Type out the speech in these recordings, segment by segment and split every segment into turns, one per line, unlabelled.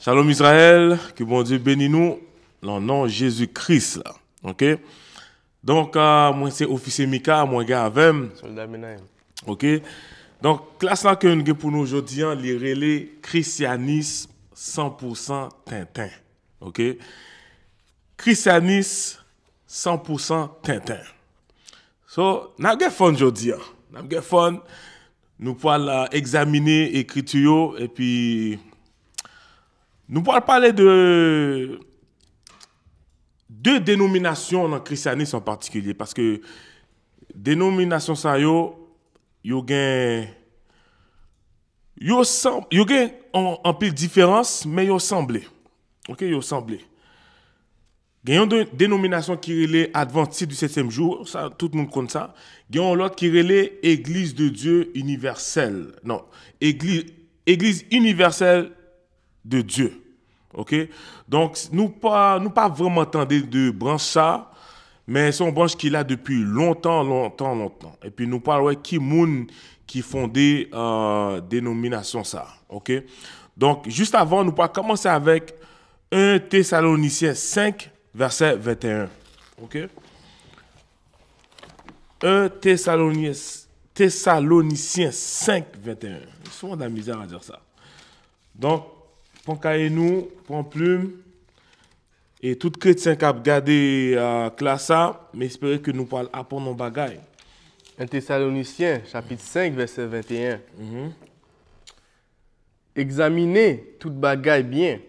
Shalom Israël, que bon Dieu bénisse nous dans le nom de Jésus-Christ. Ok? Donc, moi c'est officier Mika, moi gars avec.
Soldat Menahem.
Ok? Donc, classe là que nous avons pour nous aujourd'hui, les relais christianisme 100% Tintin. Ok? Christianisme 100% Tintin. So, nous avons fun aujourd'hui. Nous avons fun. Nous pouvons examiner l'écriture et puis nous pouvons parler de deux dénominations dans le christianisme en particulier. Parce que dénomination ça yo gen en pile différence mais yo semblé. OK, yo semblé. Gen une dénomination qui relait Adventiste du 7e jour, ça tout le monde connaît ça. Gen l'autre qui relait Église de Dieu universelle. Non, Église universelle de Dieu. OK? Donc nous pas vraiment entendu de branche ça, mais c'est une branche qui est là depuis longtemps. Et puis nous parlons qui moun qui fondé dénomination ça. OK? Donc juste avant nous pas commencer avec 1 Thessaloniciens 5 verset 21. OK? 1 Thessaloniciens 5 21. Ils sont dans la misère à dire ça. Donc prends cahier nous, prends plume. Et tout chrétien qui a regardé classe ça, mais espérer que nous parlons apprendre nos bagailles.
1 Thessaloniciens, chapitre 5, verset 21. Examinez toute bagaille bien.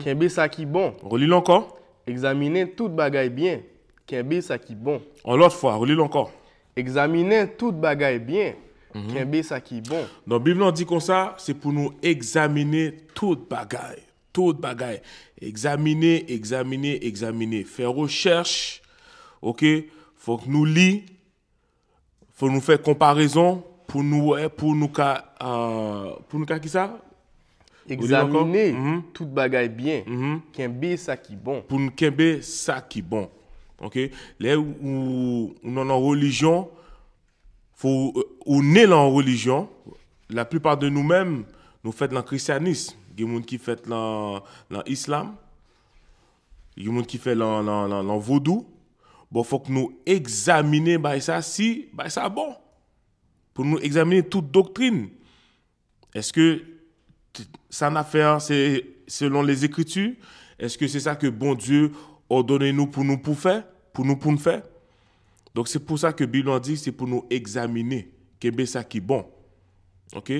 Kembe ça qui bon.
Relis-le encore.
Examinez toute bagaille bien. Kembe ça qui bon.
En l'autre fois, relis-le encore.
Examinez toute bagaille bien. Kembe ça qui bon.
Donc, la Bible dit comme ça, c'est pour nous examiner toute bagaille. Toute bagaille. Examiner. Faire recherche. OK? Faut que nous lisions. Faut nous faire comparaison pour nous qui ça?
Examiner toute bagaille bien. Kembe ça qui bon.
Pour nous kembe ça qui bon. OK? Là où nous en religion, faut ou né en religion, la plupart de nous-mêmes nous faisons dans le christianisme. Il y a des gens qui font dans l'islam. Il y a des gens qui font dans le vaudou. Bon, faut que nous examiner ça si ça bon. Pour nous examiner toute doctrine. Est-ce que ça n'a fait c'est selon les Écritures? Est-ce que c'est ça que bon Dieu ordonne nous pour faire? Pour nous faire? Donc c'est pour ça que Bible dit c'est pour nous examiner qu'est ça qui est bon. OK?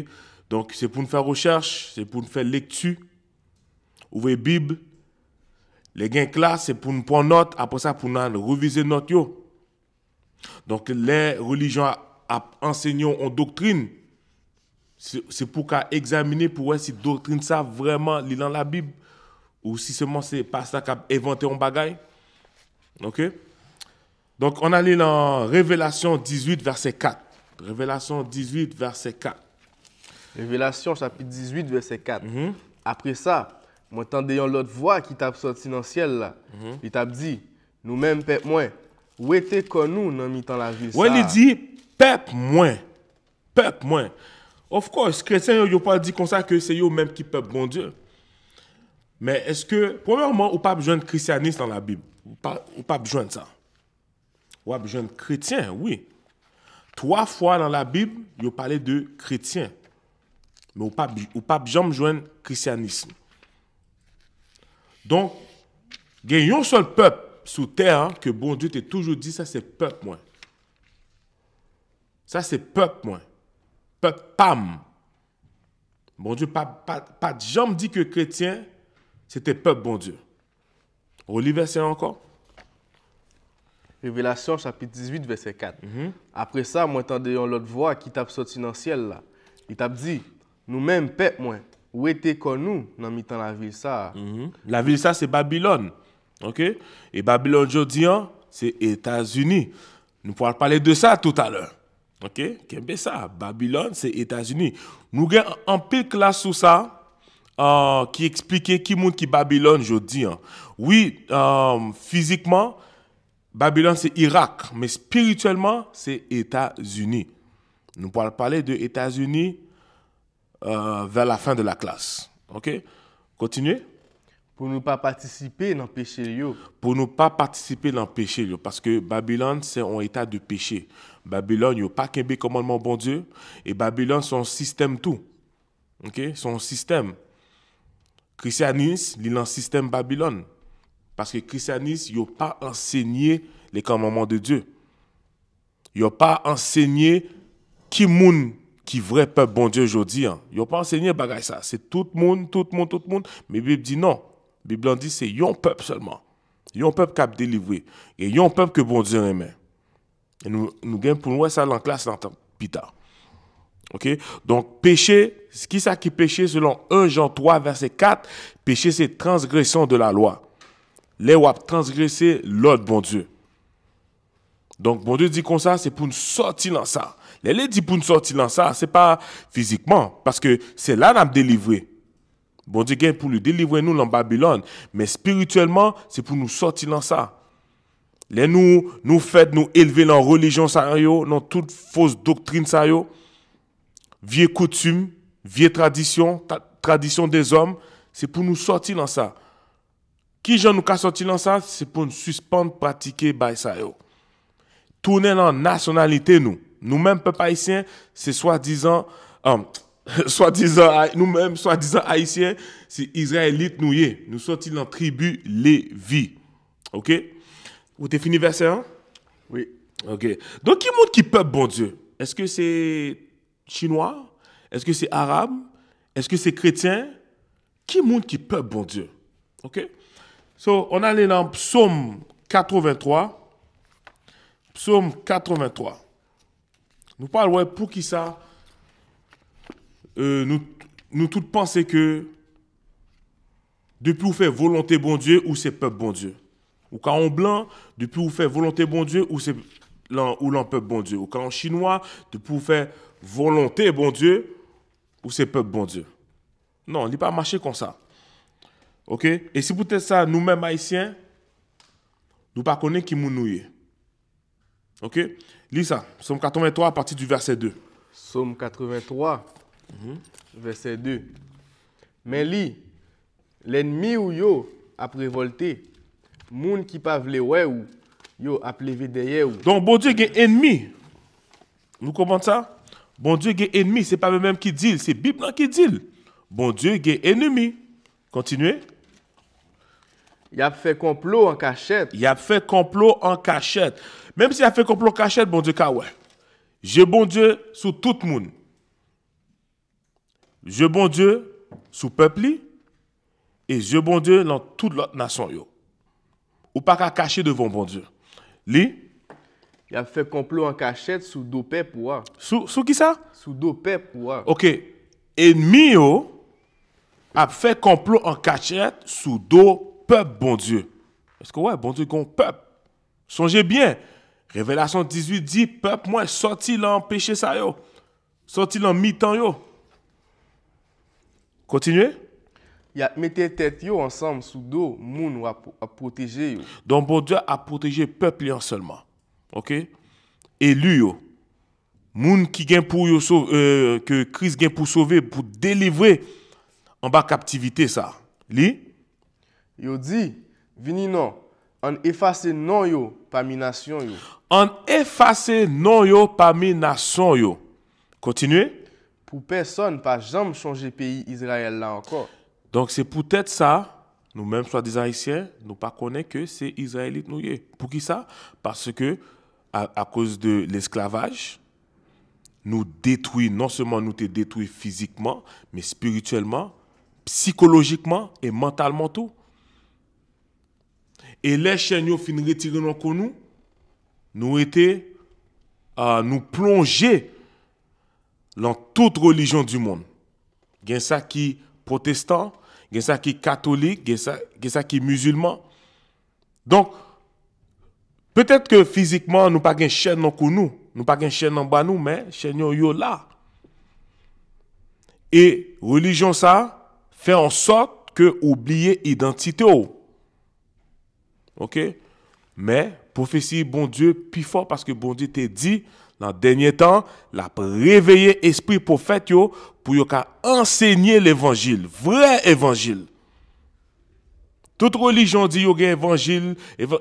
Donc c'est pour nous faire recherche, c'est pour nous faire lecture. Ouvrez Bible. Les gains classe c'est pour nous prendre note, après ça pour nous réviser note yo. Donc les religions enseignent en doctrine. C'est pour qu'à examiner pour voir si doctrine ça vraiment lit dans la Bible ou si seulement c'est pas ça qu'a inventé un bagaille. OK? Donc on allait dans Révélation 18 verset 4. Révélation 18 verset 4.
Révélation chapitre 18 verset 4. Après ça, moi entendais l'autre voix qui t'a sorti dans le ciel là. Il t'a dit nous-mêmes peuple moins où était qu'on nous dans mi-temps la ville ça.
Ouais, il dit peuple moins. Of course, chrétiens yo pas dit comme ça que c'est eux même qui peuple bon Dieu. Mais est-ce que premièrement ou pas besoin de christianisme dans la Bible? Ou pas besoin de ça. Ou pas besoin de chrétien, oui. 3 fois dans la Bible, il parlait de chrétiens. Mais ou pas jamais joindre christianisme. Donc, il y a un seul peuple sous terre que bon Dieu t'a toujours dit ça c'est peuple moi. Ça c'est peuple moi. Peuple pam. Bon Dieu pas jamais dit que chrétien c'était peuple bon Dieu. Relis verset encore.
Révélation chapitre 18 verset 4. Après ça, moi entendais l'autre voix qui t'a sorti dans le ciel là. Il t'a dit nous-mêmes peuple moins où était qu'on nous dans mi-temps la ville ça.
La ville ça c'est Babylone. OK? Et Babylone aujourd'hui c'est États-Unis. Nous pourrons parler de ça tout à l'heure. OK? Qu'est-ce ça? Babylone c'est États-Unis. Nous avons un peu classe sur ça. Qui expliquait qui montre qui Babylone aujourd'hui. Oui, physiquement, Babylone c'est Irak, mais spirituellement c'est États-Unis. Nous pourrons parler de États-Unis vers la fin de la classe. OK? Continuez.
Pour ne pas participer dans le péché. Yo.
Pour ne pas participer dans le péché. Parce que Babylone, c'est un état de péché. Babylone, il n'y a pas qu'un commandement bon Dieu. Et Babylone, c'est un système tout. Ok? C'est un système. Christianisme, il est un système Babylone. Parce que christianisme, il n'a pas enseigné les commandements de Dieu. Il n'a pas enseigné qui moun qui vrai peuple bon Dieu aujourd'hui. Il n'a pas enseigné bagay ça. C'est tout le monde. Mais la Bible dit non. La Bible dit c'est un peuple seulement. Un peuple qui a délivré. Et un peuple que bon Dieu aimait. Et nous gagnons pour nous ça dans la classe dans plus tard. OK? Donc, péché, qui ça qui péché selon 1 Jean 3, verset 4? Péché, c'est transgression de la loi. Les ou transgresser l'ordre, bon Dieu. Donc, bon Dieu dit comme ça, c'est pour nous sortir dans ça. Les dit pour nous sortir dans ça, c'est pas physiquement, parce que c'est là qu'on a délivré. Bon Dieu gagne pour nous délivrer nous dans Babylone, mais spirituellement, c'est pour nous sortir dans ça. Les nous fait nous élever dans la religion, dans toute fausse doctrine, vieille coutume, vieille tradition, tradition des hommes, c'est pour nous sortir dans ça. Qui j'en nous sortir dans ça, c'est pour nous suspendre, pratiquer, ça yo. Tourner dans la nationalité, nous-mêmes, peuple haïtien, c'est soi-disant, nous-mêmes, soi-disant haïtiens, c'est israélites nous sortis dans la tribu Lévi. OK? Vous t'es fini verset 1?
Oui.
OK. Donc, qui montre qui peuple bon Dieu? Est-ce que c'est chinois? Est-ce que c'est arabe? Est-ce que c'est chrétien? Qui montre qui peuple bon Dieu? OK? So, on allait dans Psaume 83. Psaume 83. Nous parlons pour qui ça? Nous tous pensons que depuis vous faites volonté bon Dieu ou c'est peuple bon Dieu. Ou quand on blanc, depuis vous faites volonté bon Dieu ou c'est l'en peuple bon Dieu. Ou quand on chinois, depuis vous faites volonté bon Dieu ou c'est peuple bon Dieu. Non, il n'est pas marché comme ça. OK? Et si peut-être ça, nous-mêmes haïtiens, nous ne connaissons pas qui nous est. OK? Lis ça. Psaume 83 à partir du verset 2.
Psaume 83, verset 2. Mais lis, l'ennemi ou yo a révolté, moun qui pa vle ouais ou yo a levé derrière ou.
Donc, bon Dieu est ennemi. Nous comprenons ça? Bon Dieu est ennemi. Ce n'est pas même qui dit, c'est la Bible qui dit. Bon Dieu est ennemi. Continuez.
Il a fait complot en cachette.
Il a fait complot en cachette. Même s'il a fait complot en cachette, bon Dieu, ouais. Je bon Dieu sous tout le monde. Je bon Dieu sous peuple et je bon Dieu dans toute l'autre nation. Ou pas qu'à cacher devant bon Dieu. Li?
Il a fait complot en cachette sous dos peuple.
Sous qui ça?
Sous dos peuple.
OK. Ennemi a fait complot en cachette sous dos peuple bon Dieu. Est-ce que ouais, bon Dieu gon peuple. Songez bien. Révélation 18 dit peuple moi sorti dans péché ça yo. Sorti dans mi-temps yo. Continuez.
Il a mis tête yo ensemble sous dos moun a protéger yo.
Donc bon Dieu a protégé peuple en seulement. OK? Élu yo. Moun qui gagne pour yo que Christ gagne pour sauver, pour délivrer en bas captivité ça. Li?
Yo dit, vini non, on efface non yo parmi nation yo.
On efface non yo parmi nation yo. Continuez.
Pour personne pas jamais changer pays Israël là encore.
Donc c'est peut-être ça, nous-mêmes soit des Haïtiens, nous pas connaissons que c'est Israélite nous y. Pour qui ça? Parce que à cause de l'esclavage, nous détruit, non seulement nous te détruit physiquement, mais spirituellement, psychologiquement et mentalement tout. Et les chaînes nous fin retirer nous étaient nous plonger dans toute religion du monde. Il y a ça qui protestant, il y a ça qui catholique, il y a ça qui musulman. Donc peut-être que physiquement nous pas gain chaîne dans nous pas gain chaîne en bas nous, mais chaîne yo là. Et religion ça fait en sorte que oublier identité. OK? Mais prophétie bon Dieu plus fort parce que bon Dieu t'a dit dans le dernier temps, la réveiller esprit prophète yo pour yo ka enseigner l'évangile, vrai évangile. Toute religion dit yo gen évangile,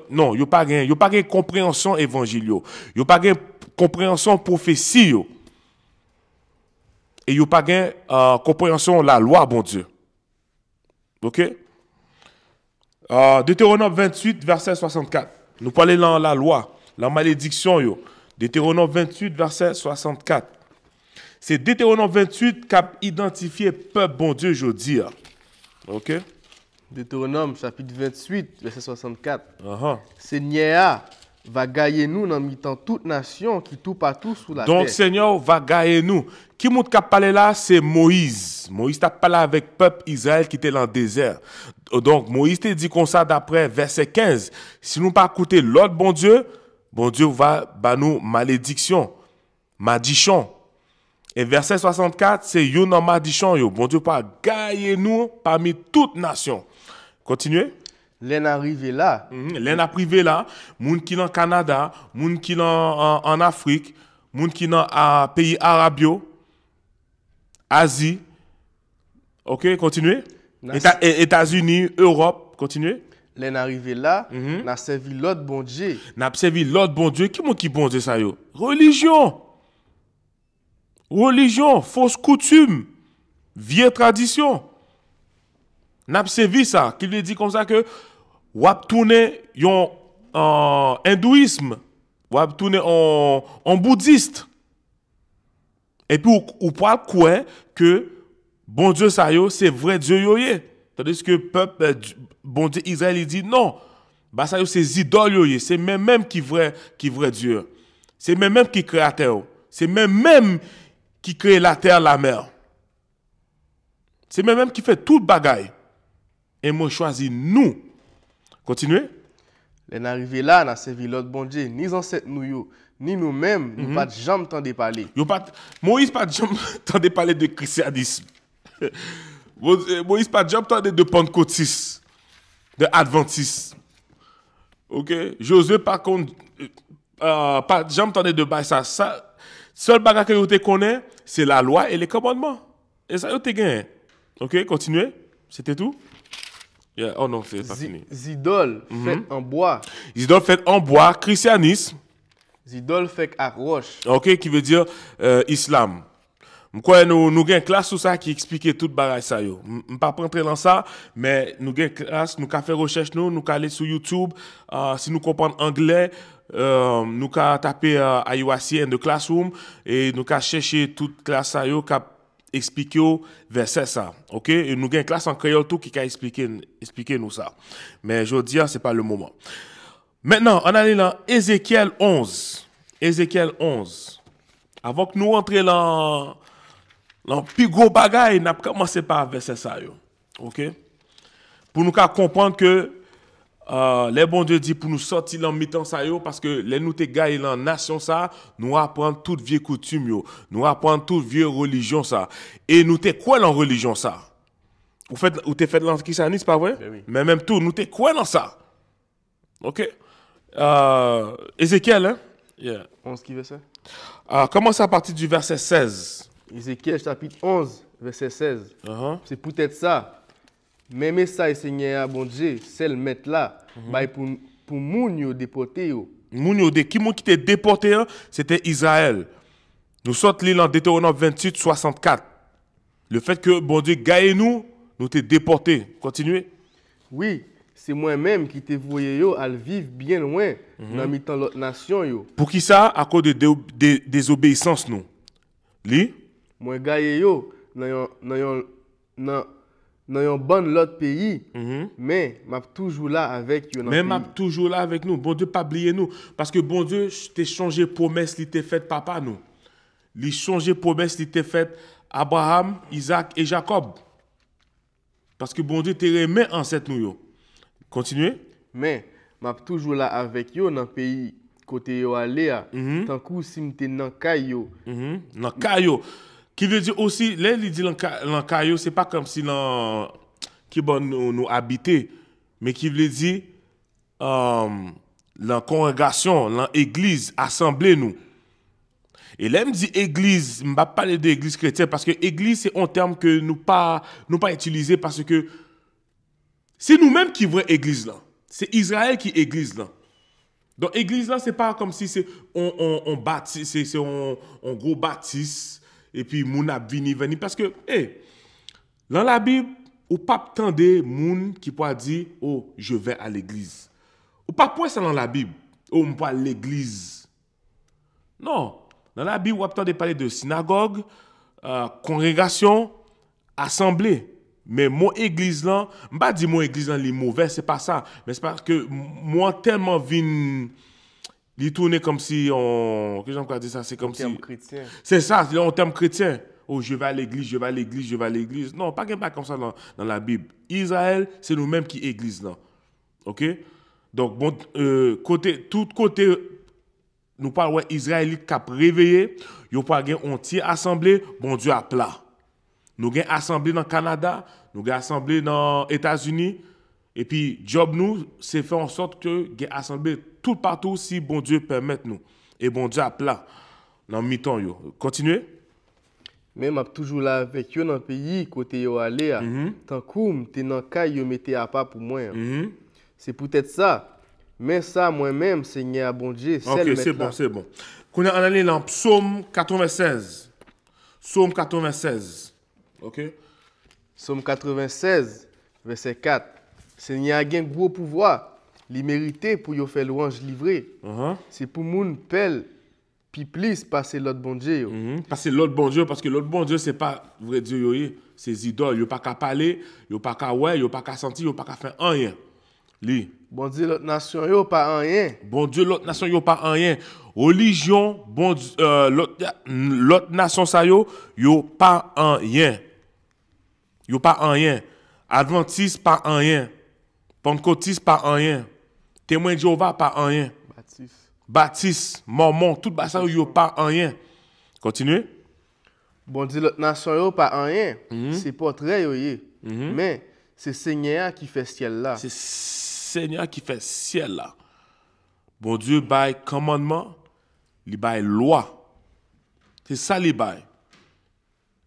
non, yo pas gen compréhension évangile yo. Yo pas gen compréhension prophétie yo. Et yo pas gen compréhension la loi bon Dieu. OK? Deutéronome 28 verset 64. Nous parlons dans la loi, la malédiction yo. Deutéronome 28 verset 64. C'est Deutéronome 28 qui a identifié peuple bon Dieu aujourd'hui. OK?
Deutéronome chapitre 28, verset 64.
Uh-huh.
Seigneur va gagner nous dans mi-temps toute nation qui tout partout sous la terre.
Donc Seigneur va gagner nous. Qui m'a parlé là, c'est Moïse. Moïse t'a parlé avec le peuple Israël qui était dans le désert. Donc Moïse t'a dit comme ça d'après verset 15. Si nous pas écouter l'autre bon Dieu va bah nous malédiction, madichon. Et verset 64, c'est yon nan madichon yo. Bon Dieu pas gagner nous parmi toutes nations. Continuez.
L'en arrivé là.
L'en a privé là, moun qui dans Canada, moun qui en Afrique, moun qui dans pays arabes, Asie. OK, continuez. États-Unis, Europe, continuez.
L'en arrivé là, n'a servi l'autre bon Dieu.
N'a servi l'autre bon Dieu. Qui bon Dieu ça yo? Religion. Religion, fausse coutume, vieille tradition. N'a servi ça, qui veut dire comme ça que wap tourner yon hindouisme, wap tourner en bouddhiste. Et puis ou pas quoi que bon Dieu ça yo, c'est vrai Dieu yo yé. Tandis que peuple bon Dieu Israël il dit non. Bah ça yo c'est idole yo yé, c'est même qui vrai Dieu. C'est même qui créateur. C'est même qui crée la terre, la mer. C'est même qui fait tout bagaille. Et moi choisi nous. Continuez.
L'en arrivé là, n'a servi l'autre bon Dieu, ni ancêtres nous yo, ni nous-mêmes, nous pas jamais entendu parler.
Moïse pas jamais entendu parler de christianisme. Moïse pas jamais entendu de pentecôtistes, de adventistes. OK? Josué pas contre pas jamais entendu de ça. Seul bagage que vous te connaissez, c'est la loi et les commandements. Et ça, vous te gagné. OK, continuez. C'était tout? Yeah. Oh non, c'est pas fini.
Zidole fait en bois.
Zidole fait en bois, christianisme.
Zidole fait à roche.
OK, qui veut dire islam. Quoi, nous avons une classe sur ça qui explique tout bagage ça yo. Je ne pas rentrer dans ça, mais nous avons une classe, nous avons fait recherche nous avons aller sur YouTube. Si nous comprenons anglais, nous avons tapé IUIC in the classroom et nous avons cherché toute classe ça yo qui expliqué verset ça. OK? Et nous avons une classe en créole tout qui a expliqué nous ça. Mais je veux dire, ce n'est pas le moment. Maintenant, on allait dans Ézéchiel 11. Ézéchiel 11. Avant que nous rentrions dans le plus gros bagage, nous avons commencé par verset ça. OK? Pour nous comprendre que les bons Dieu dit pour nous sortir dans mi-temps ça parce que les nous te gagner dans nation ça, nous apprendre toute vieille coutume nous apprendre toute vieille religion ça. Et nous te quoi dans religion ça? Ou te fait dans le christianisme pas vrai?
Oui.
Mais même tout, nous te quoi dans ça? OK? Ézéchiel, hein? Yeah.
11 qui veut ça?
Commence à partir du verset 16.
Ézéchiel chapitre 11, verset 16.
Uh-huh.
C'est peut-être ça. Même ça, Seigneur, bon Dieu, c'est le mettre là, pour moun yo déporté yo.
Moun yo qui était déporté, c'était Israël. Nous sortons l'île en Deutéronome 28, 64. Le fait que bon Dieu gagne nous t'es déporté. Continuez.
Oui, c'est moi-même qui t'ai voyé yo à vivre bien loin dans mi-temps l'autre nation yo.
Pour qui ça? À cause de désobéissance nous. Li?
Moi gagne yo dans un bon l'autre pays, mais m'a toujours là avec yo.
Mais m'a toujours là avec nous. Bon Dieu pas oublier nous parce que bon Dieu t'a changé promesse li t'ai faite papa nous. Li changé promesse li t'ai faite Abraham, Isaac et Jacob. Parce que bon Dieu te remet ancêtre nous yo. Continuez.
Mais m'a toujours là avec yo dans pays côté yo aller tant que si m'te dans caillou.
Dans caillou. Qui veut dire aussi, là, il dit dans caillou, c'est pas comme si dans qui bon nous habiter, mais qui veut dire la congrégation, l'église, assemblée nous. Et là, me dit église, je ne vais pas parler d'église chrétienne parce que église, c'est un terme que nous pas utiliser parce que C'est nous-mêmes qui voyons l'église là. C'est Israël qui est église là. Donc l'église là, c'est pas comme si c'est on bâtit, c'est on gros bâtisse et puis moun a vini parce que dans la Bible, ou pas tendez moun qui peut dire oh, je vais à l'église. Ou pas point ça dans la Bible. Oh, on peut à l'église. Non, dans la Bible, on peut parler de synagogue, congrégation, assemblée. Mais mon église là, je ne pas dire mon église là est mauvais, c'est pas ça. Mais c'est parce que moi tellement vin il tourne comme si on que j'aime dire ça, c'est comme si
chrétien.
C'est ça, c'est en termes chrétiens. Oh, je vais à l'église, je vais à l'église, je vais à l'église. Non, pas comme ça dans la Bible. Israël, c'est nous-mêmes qui église là. OK? Donc bon tout côté nous parlons Israélite qui a réveillé, yo pas gen entier assemblée, bon Dieu a plat. Nous avons assemblée dans le Canada, nous avons assemblée dans les États-Unis. Et puis, job nous, c'est faire en sorte que nous avons assemblée tout partout si bon Dieu permet nous. Et bon Dieu a plat dans le mi-temps. Continuez.
Même a toujours là avec yo dans le pays, côté yo aller, tant que t'es dans le cas, yo mettez à part pour moi. C'est peut-être ça. Mais ça, moi-même, Seigneur, bon Dieu,
ok, c'est bon, c'est bon. Qu'on a allé dans Psaume 96. Psaume 96. OK?
Psaume 96, verset 4. Seigneur a un gros pouvoir. Il mérite pour yo faire louange livrée. C'est pour moun pelle, puis plus passer l'autre bon Dieu.
Passer l'autre bon Dieu, parce que l'autre bon Dieu, c'est pas vrai Dieu, c'est idoles. Yo pas qu'à parler, yo pas qu'à ouais, yo pas qu'à sentir, yo pas qu'à faire rien. Li.
Bon Dieu, l'autre nation, yo pas rien.
Bon Dieu, l'autre nation, yo pas rien. Religion, bon Dieu, l'autre nation, ça yo pas rien. Yo pas rien. Adventiste, pas rien. Pentecôtiste, pas rien. Témoin de Jéhovah, pas rien. Baptiste, Mormon, tout ça, yo pas rien. Continuez.
Bon Dieu, l'autre nation, yo pas rien. C'est portrait, yo yé. Mais c'est Seigneur qui fait ciel là.
C'est Seigneur qui fait ciel là. Bon Dieu, bail commandement, il bail loi. C'est ça, il bail.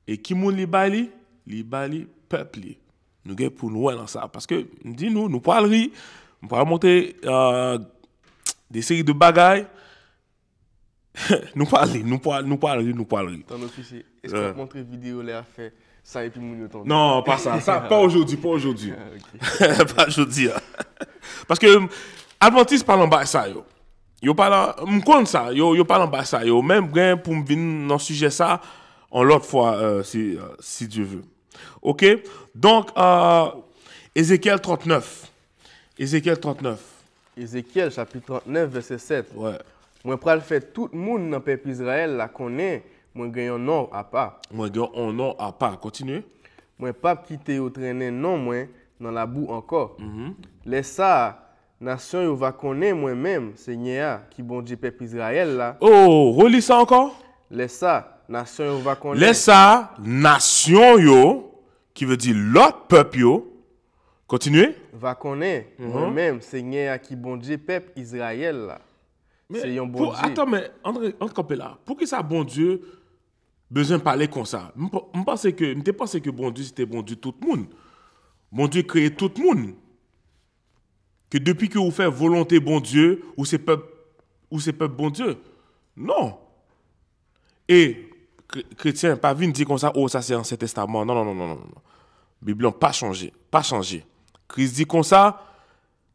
Et qui moun li bail li peuple li. Nous avons pour nous dans ça. Parce que, nous parlons, nous parlons monter des séries de bagailles. nous parlons.
Ton officier, est-ce qu'on te montre vidéo là fait ça et puis moun yo tombe?
Non, pas ça. Pas aujourd'hui. Pas aujourd'hui. Pas aujourd'hui. Parce que, Adventiste parle en bas ça, yo. Yo parle, m'conne ça, yo parle en bas ça, yo. Même pour me venir dans le sujet ça, en l'autre fois, si Dieu veut. OK? Donc, Ézéchiel 39. Ézéchiel 39.
Ézéchiel, chapitre 39, verset 7.
Ouais.
Moi, pral fait tout le monde dans le peuple Israël, la connaît, moi, gagne un nom à part.
Moi, gagne un nom à part. Continue.
Moi, pas quitter au traîner non, moi, dans la boue encore. Laisse ça, nation, yo va connaître moi-même, Seigneur, qui bon Dieu peuple Israël là.
Oh, relis ça encore.
Laisse ça, nation, yo va connaître.
Laisse ça, nation, yo, qui veut dire l'autre peuple, yo. Continuez.
Va connaître moi-même, Seigneur, qui bon Dieu peuple Israël là. C'est un bon Dieu.
Attends, mais entre là, pour que ça, bon Dieu, besoin de parler comme ça? Je pense que bon Dieu, c'était bon Dieu tout le monde. Bon Dieu créé tout le monde. Que depuis que vous faites volonté bon Dieu, ou c'est peuple bon Dieu. Non. Et chrétien, pas venir dire comme ça, oh, ça c'est Ancien Testament. Non. La Bible n'a pas changé. Pas changé. Christ dit comme ça,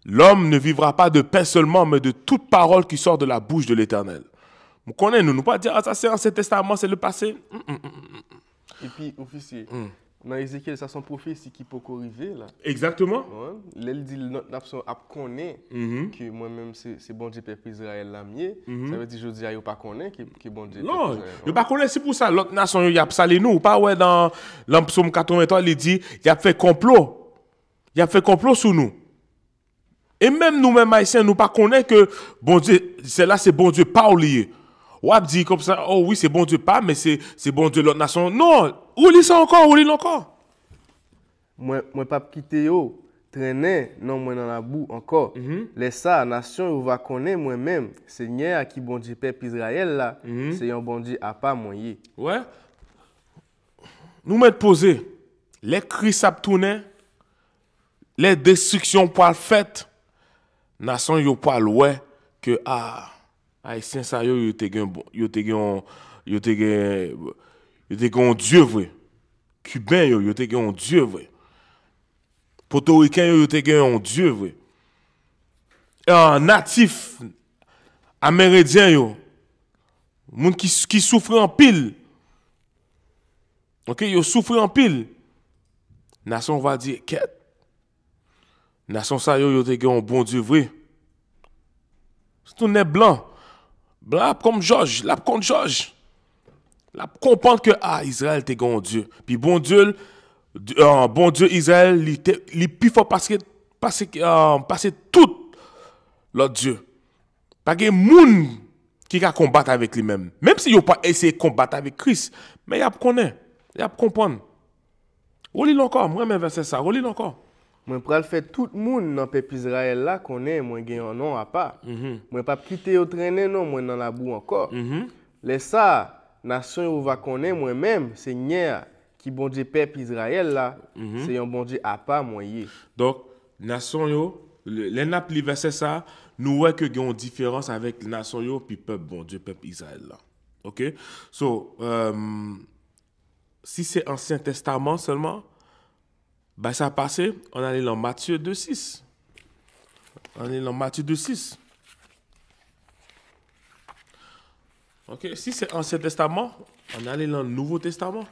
l'homme ne vivra pas de pain seulement, mais de toute parole qui sort de la bouche de l'Éternel. Vous connaissez, nous pas dire, ah, ça c'est Ancien Testament, c'est le passé.
Et puis, officier, dans Ézéchiel, ça son prophétie qui peut arriver là.
Exactement.
Ouais. Là, il dit, notre nation a connaît que moi-même, c'est bon Dieu peuple Israël là mieux. Ça veut dire, je dis, il pas connaît que bon Dieu.
Non, il pas connaît, c'est pour ça. L'autre nation, il a salé nous. Pas ouais, dans Psaume 83, il dit, il a fait complot. Il a fait complot sur nous. Et même nous-mêmes, haïtiens, nous pas connaît que bon Dieu, c'est bon Dieu pas oublié. Ou dit comme ça, oh oui, c'est bon Dieu pas, mais c'est bon Dieu l'autre nation. Non, oublie ça encore, oublie encore.
Moi pas quitter yo, traîner, non, moi dans la boue encore. Laisse ça, nation, on va connaître moi-même. Seigneur qui bon Dieu peuple Israël là, c'est un bon Dieu à pas moyen.
Ouais. Nous mettre posé, les cris ça tourner, les destructions pour le fait, nation yo pas loin que haïtien ça yo te gen bon, yo te gen Dieu vrai. Cubain yo te gen Dieu vrai. Portoricain yo te gen Dieu vrai. Natif amérindien yo, moun qui souffre en pile. OK, yo souffre en pile. Nation va dire quête. Nation ça yo te gen un bon Dieu vrai. C'est tout net blanc. Blanc comme George, la contre George. La comprendre que Israël te gen un Dieu. Puis bon Dieu Israël li plus fort passer tout l'autre Dieu. Pas de moun qui va combattre avec lui-même. Même si yo pas essayer de combattre avec Christ, mais y a connaît, y a comprendre. Relis encore, moi même verset ça, relis encore.
Moi pral faire tout le monde dans le peuple Israël là connaît moi gen un nom à part. Moi pas quitter au traîner non moi dans la boue encore. Les ça nation va connaître moi même Seigneur qui bon Dieu peuple Israël là, c'est un bon Dieu à part moyen.
Donc nation yo les n'a li verset ça, nous voyons que y a une différence avec nation yo puis peuple bon Dieu peuple Israël là. OK? So si c'est Ancien Testament seulement, bah ça passé, on allait dans Matthieu 2:6. On est dans Matthieu 2:6. OK, si c'est Ancien Testament, on allait dans le Nouveau Testament.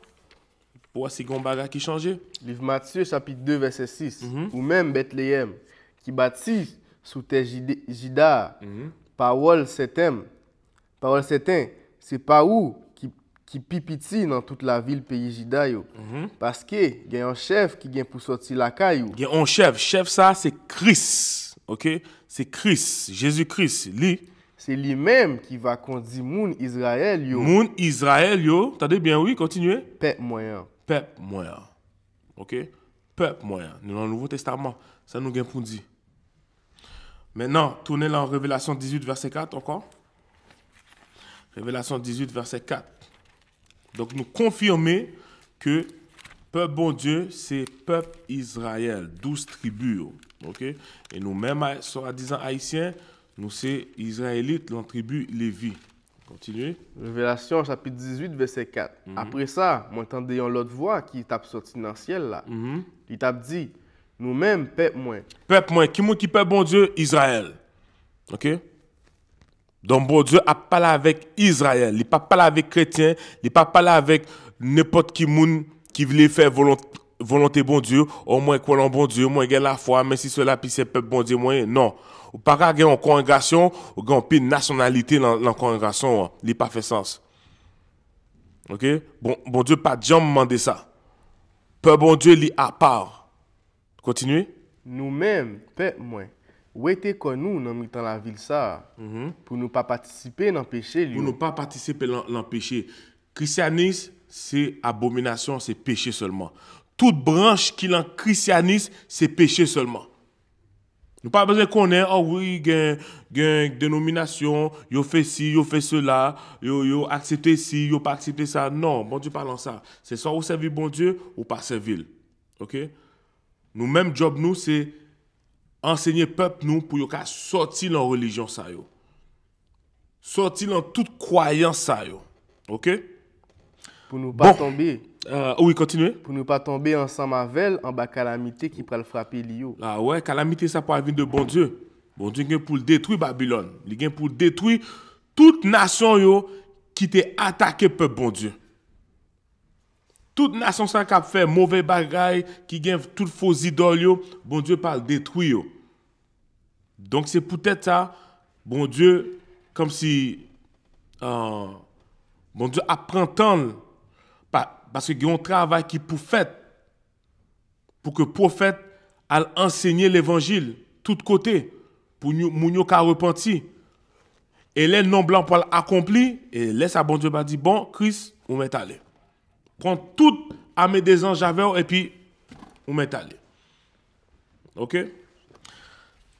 Pour voir si il y a un bagage qui change.
Livre Matthieu chapitre 2 verset 6. Ou même Bethléem qui bâtit sous terre Jida, parole septième. Parole septième, c'est pas où qui pipiti dans toute la ville pays Jida yo. Parce que il y a un chef qui vient pour sortir la caillou.
Il y a un chef ça c'est Christ. OK? C'est Christ, Jésus-Christ, lui.
C'est lui-même qui va conduire moun Israël yo.
Moun Israël yo, t'entendez bien oui, continuez.
Peuple moyen.
Peuple moyen. OK? Peuple moyen. Nous dans le Nouveau Testament, ça nous gagne pour dire. Maintenant, tournez là en Révélation 18 verset 4 encore. Révélation 18 verset 4. Donc nous confirmons que peuple bon Dieu, c'est peuple Israël, 12 tribus. OK? Et nous-mêmes, soi-disant haïtiens, nous c'est Israélites, la tribu Lévi. Continuez.
Révélation chapitre 18 verset 4. Après ça, m'entendez l'autre voix qui tape sorti dans le ciel là. Il tape dit, nous-mêmes peuple moins.
Peuple moins, qui peuple bon Dieu? Israël. OK? Donc bon Dieu a parlé avec Israël, il pas parlé avec chrétien, il pas parlé avec n'importe qui moun qui voulait faire volonté bon Dieu, au moins quoi bon Dieu, moins gain la foi, mais si cela puis c'est peuple bon Dieu moins non. Ou pas gagner en congrégation, ou gagne une nationalité dans la congrégation, il pas fait sens. OK? Bon Dieu pas jamais demandé ça. Peuple bon Dieu li à part. Continuez.
Nous-mêmes peuple moins. Où était que nous dans mitan la ville ça pour nous pas participer dans péché
Pour nous pas participer dans péché. Christianisme c'est abomination, c'est péché seulement. Toute branche qui dans christianisme, c'est péché seulement. Nous pas besoin qu'on ait oh oui, gain dénomination, yo fait ci, yo fait cela, yo accepter ci, yo pas accepter ça. Non, bon Dieu parlant ça. C'est soit vous servir bon Dieu ou pas servir. OK? Nous même job nous c'est enseigner peuple nous pour yo sortir dans religion ça yo. Sortir dans toute croyance ça yo. OK?
Pour nous pas tomber.
Oui, continuez.
Pour nous pas tomber ensemble avec en bas calamité qui pourrait frapper Lio.
Ah ouais, calamité ça peut venir de bon Dieu. Bon Dieu vient pour détruire Babylone. Il vient pour détruire toute nation yo qui t'est attaqué peuple bon Dieu. Toute nation ça qui a fait mauvais bagaille, qui gagne toute faux idole yo, bon Dieu parle détruire yo. Donc c'est peut-être ça bon Dieu comme si bon Dieu apprend tant parce qu'il y a un travail qui pour fait pour que le prophète a enseigné l'évangile tout côté pour nous repentir. Et les non blancs pour l'accomplir et laisse à bon Dieu va dire bon Christ on met aller. Prends tout armée des anges avec et puis on met aller. OK?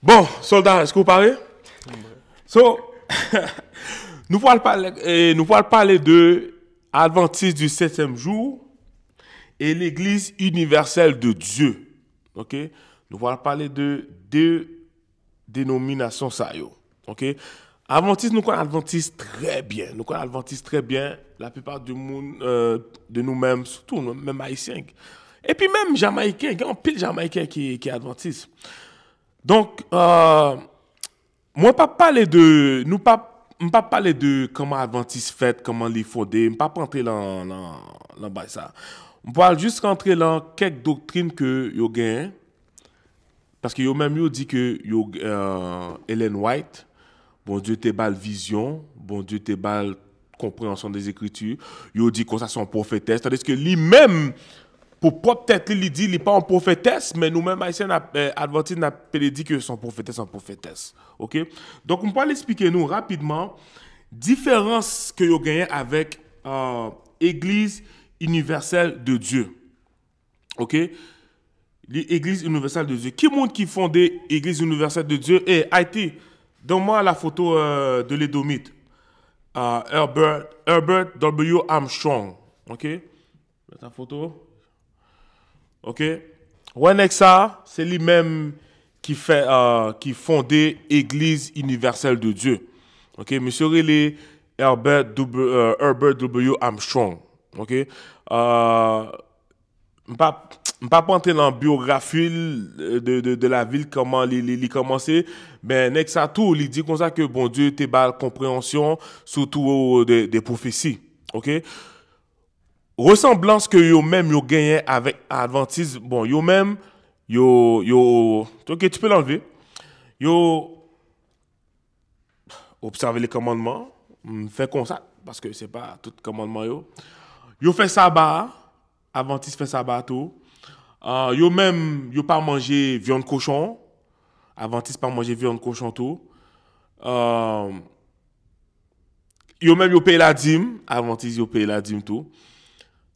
Bon, soldats, est-ce que vous parlez? So nous allons parler de Adventiste du 7e jour et l'Église universelle de Dieu. OK? nous allons parler de deux dénominations ça yo. OK? Adventiste, nous connaissons Adventiste très bien. Nous connaissons Adventiste très bien. La plupart du monde, de nous-mêmes, surtout nous, même haïtiens. Et puis même jamaïcains, il y a un pile jamaïcain qui est Adventiste. Donc, moi, pas parler de, nous pas parler de comment Adventiste fait, comment les fondé, je ne pas rentrer dans ça. On parle juste rentrer dans quelques doctrines que yo gagne. Parce que yo même yo dit que yo Ellen White, bon Dieu te bal vision, bon Dieu te bal compréhension des Écritures. Yo dit que ça son prophétesse, tandis que lui-même pour propre tête il dit il n'est pas un prophétesse, mais nous-mêmes haïtiens adventistes n'a pas dit que son prophétesse. OK? Donc on peut l'expliquer nous rapidement différence que yo gagné avec Église universelle de Dieu. OK? L'Église universelle de Dieu. Qui montre qui fondait l'Église universelle de Dieu? Et Haïti, donne-moi la photo de l'Édomite. Herbert W. Armstrong. OK? La photo. OK? Wanexa, c'est lui-même qui fondait l'Église universelle de Dieu. OK? Monsieur Relé Herbert W. Armstrong. OK? Je ne vais pas entrer dans la biographie de la ville, comment il commençait, mais Nexa tout, il dit comme ça que bon Dieu te bal compréhension, surtout des prophéties. OK? Ressemblance que yo même yo gagné avec Adventiste, bon, yo même, ok, tu peux l'enlever. Yo observer les commandements, fait comme ça, parce que c'est pas tout commandement yo fait sabbat. Adventiste fait sabbat tout. Yo même yo pas manger viande cochon. Adventiste pas manger viande cochon tout. Yo même yo paye la dîme. Adventiste yo paye la dîme tout.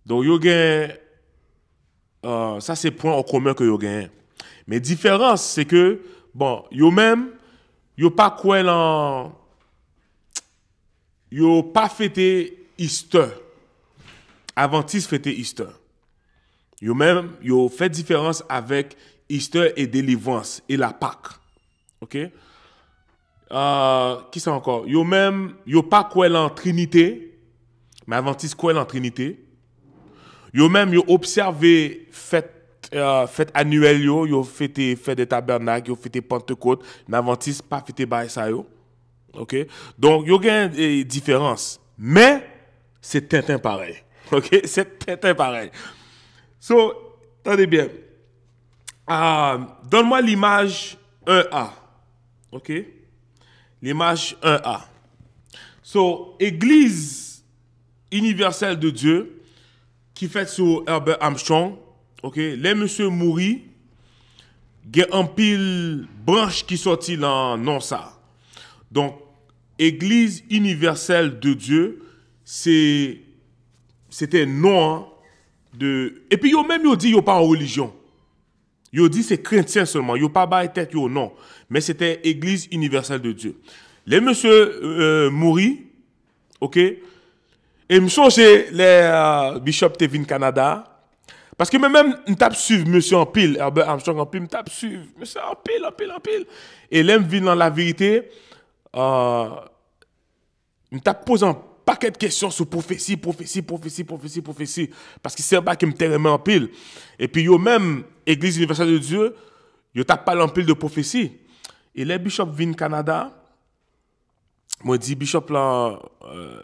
Donc yo gagne ça c'est point en commun que yo gagne. Mais différence c'est que bon, yo même yo pas quoi yo pas fêté Easter. Adventiste fêté Easter. Yo même, yo fait différence avec Easter et délivrance et la Pâque. OK? Qui ça encore? Yo même, yo pas quoi en Trinité, mais Adventiste quoi en Trinité. Yo même, yo observé fête annuelle yo fête des tabernacles, yo fête Pentecôte, mais Adventiste pas fête bail ça yo. OK? Donc yo gagne des différences, mais c'est Tintin pareil. OK? C'est Tintin pareil. So, attendez bien. Donne-moi l'image 1A. OK? L'image 1A. So, Église universelle de Dieu, qui fait sur Herbert Armstrong. OK? Les monsieur mourit. Il y a un pile branche qui sortit dans non ça. Donc, Église universelle de Dieu, c'était non. Et puis, yo même, yo dit, yo pas en religion. Yo dit, c'est chrétien seulement. Yo pas bail tête, yo non. Mais c'était Église universelle de Dieu. Les monsieur mourit, OK? Et me songe les Bishop Tevin Canada. Parce que même, je tape suivre monsieur en pile, Herbert Armstrong en pile, je tape suivre monsieur en pile. Et là, je viens dans la vérité, je tape pose un paquet de questions sur prophétie. Parce que c'est un bac qui me terre en pile. Et puis, yo même, Église universelle de Dieu, yo tape pas en pile de prophétie. Et les Bishop viennent Canada, moi dit Bishop là,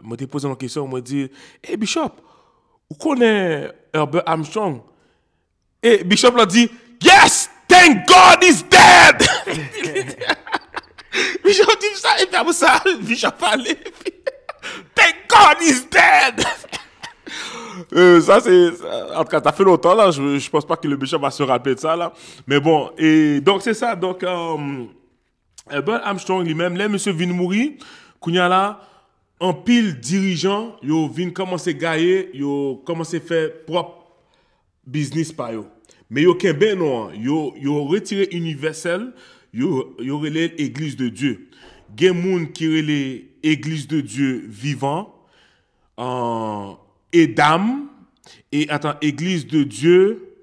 moi te posé une question, moi dit, hey Bishop, vous connaissez Herbert Armstrong? Et Bishop l'a dit, yes, thank God he's dead. Bishop dit ça, et puis après ça, Bishop parlait. Thank God he's dead! Ça, c'est. En tout cas, ça fait longtemps, là. Je pense pas que le bishop va se rappeler de ça, là. Mais bon, et donc, c'est ça. Donc, Herbert Armstrong lui-même, là, monsieur vient mourir. Kounya là, en pile dirigeant, yo vient commencer à gagner, yo commencer à faire propre business par yo. Mais yo kembe non, yo retiré universel, yo relè l'église de Dieu. Gen moun qui relè Église de Dieu vivant, et d'âme, et attends, Église de Dieu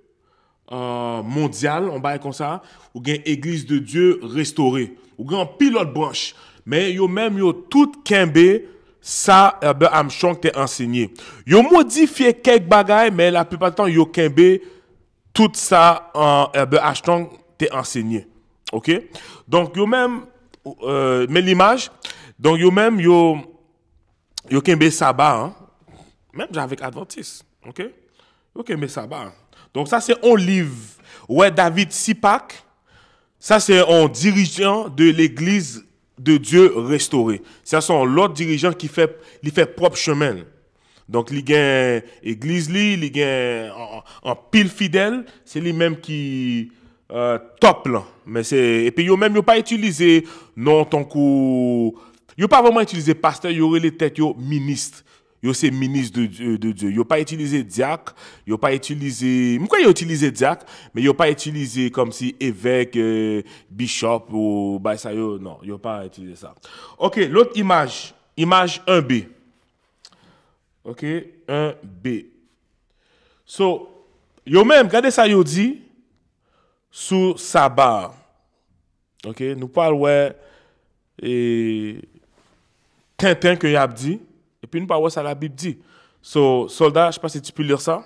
mondial, on va comme ça, ou gen Église de Dieu restaurée, ou gen pilote branche. Mais yo même yo tout kembe ça Herbert Armstrong t'a enseigné. Yo modifié quelques bagages mais la plupart du temps yo kembe tout ça Herbert Armstrong t'a enseigné. OK? Donc yo même mais l'image donc yo même yo kembe sabbat hein? Même avec Adventiste. OK? Yo kembe sabbat. Donc ça c'est un livre ouais David Sipak. Ça c'est un dirigeant de l'église de Dieu restauré. Ça sont l'autre dirigeant qui fait propre chemin. Donc il gagne église il gagne en pile fidèle, c'est lui même qui top là. Mais c'est et puis yo même yo pas utilisé non ton coup yo pas vraiment utilisé pasteur, yo les têtes yo ministre. Yo c'est ministre de Dieu. Yo pas utilisé diacre, yo pas utilisé pourquoi yo utilisé diacre mais yo pas utilisé comme si évêque bishop ou bah ça yo non, yo pas utilisé ça. OK, l'autre image 1B. OK, 1B. So yo même regardez ça yo dit sous sabbat. OK, nous parle ouais et Tintin que y a dit. Et puis nous parlons ça la Bible dit. So, soldat, je sais pas si tu peux lire ça.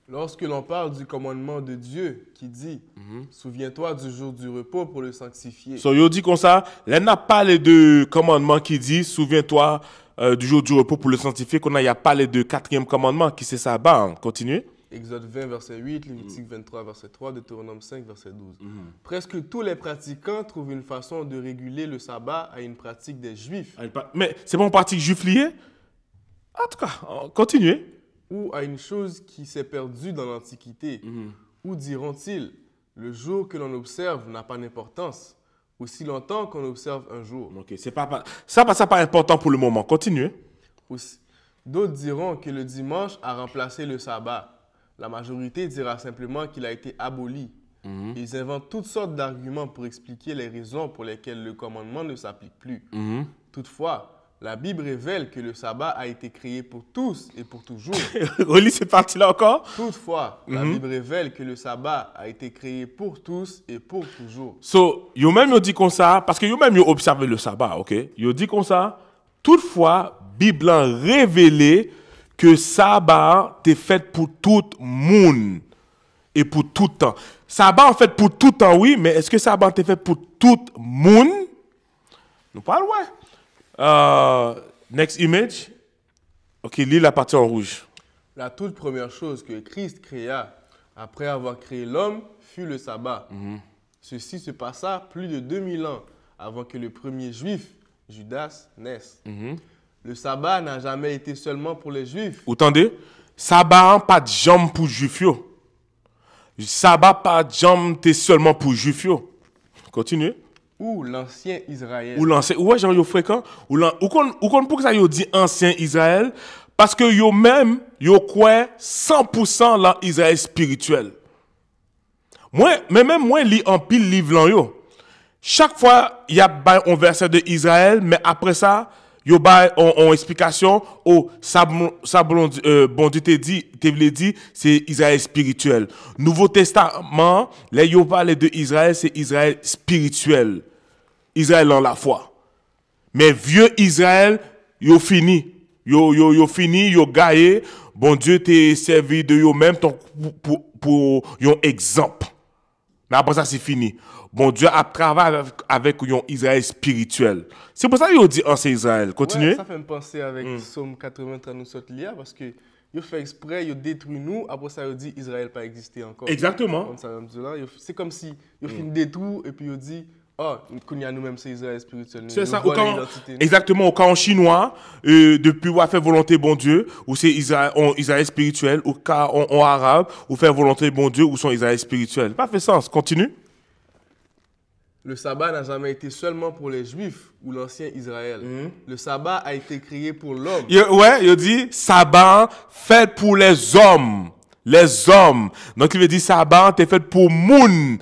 Lorsque l'on parle du commandement de Dieu qui dit souviens-toi du jour du repos pour le sanctifier.
So, yo dit comme ça, là n'a parlé de commandement qui dit souviens-toi du jour du repos pour le sanctifier, qu'on a parlé de quatrième commandement qui c'est sabbat. Hein. Continuez.
Exode 20, verset 8, Lévitique 23, verset 3, Deutéronome 5, verset 12. Presque tous les pratiquants trouvent une façon de réguler le sabbat à une pratique des Juifs.
Mais c'est pas une pratique juif liée? En tout cas, continuez.
Ou à une chose qui s'est perdue dans l'Antiquité. Ou diront-ils, le jour que l'on observe n'a pas d'importance, aussi longtemps qu'on observe un jour.
Ok, c'est pas ça pas important pour le moment. Continuez.
D'autres diront que le dimanche a remplacé le sabbat. La majorité dira simplement qu'il a été aboli. Ils inventent toutes sortes d'arguments pour expliquer les raisons pour lesquelles le commandement ne s'applique plus. Toutefois, la Bible révèle que le sabbat a été créé pour tous et pour toujours.
Relis cette partie-là encore.
Toutefois, la Bible révèle que le sabbat a été créé pour tous et pour toujours.
So, yo même yo dit comme ça, parce que yo même yo observé le sabbat, ok? Yo dit comme ça, toutefois, Bible a révélé que sabbat est fait pour tout le monde et pour tout le temps. Sabbat en fait pour tout le temps, oui, mais est-ce que sabbat est fait pour tout le monde? Nous parlons, ouais. Next image. Ok, lis la partie en rouge.
La toute première chose que Christ créa après avoir créé l'homme fut le sabbat. Ceci se passa plus de 2000 ans avant que le premier juif, Judas, naisse. Le sabbat n'a jamais été seulement pour les Juifs.
Vous entendez? Sabbat pas de jambe pour Juifs. Sabbat pas de jambe seulement pour Juifs. Continuez.
Ou l'ancien Israël.
Ou l'ancien. Ouais, genre yo fréquent. Ou pour ça yo dit ancien Israël parce que yo même yo croit 100% dans Israël spirituel. Même moi lis en pile livre là yo. Chaque fois il y a un verset de Israël mais après ça yo ba en explication oh ça bon Dieu te dit c'est Israël spirituel. Nouveau Testament là yo parle de Israël c'est Israël spirituel. Israël en la foi. Mais vieux Israël yo fini. Yo fini, yo gaillé. Bon Dieu t'est servi de yo même pour un exemple. Mais après ça c'est fini. Bon Dieu a travaillé avec un Israël spirituel. C'est pour ça qu'il dit ancien Israël. Continuez.
Ouais, ça fait me penser avec Somme 80 nous saute là parce que il fait exprès, il détruit nous, après ça il dit Israël pas existé encore.
Exactement.
C'est comme si il finit détruit et puis il dit oh, nous-mêmes c'est Israël spirituel.
C'est ça. Exactement. Au cas en chinois, depuis on a fait volonté bon Dieu, ou c'est Israël spirituel, ou cas en arabe, ou faire volonté bon Dieu, ou son Israël spirituel. Pas fait sens. Continue.
Le sabbat n'a jamais été seulement pour les Juifs ou l'ancien Israël. Le sabbat a été créé pour l'homme.
Ouais, il dit sabbat fait pour les hommes. Les hommes. Donc il veut dire sabbat est fait pour moun.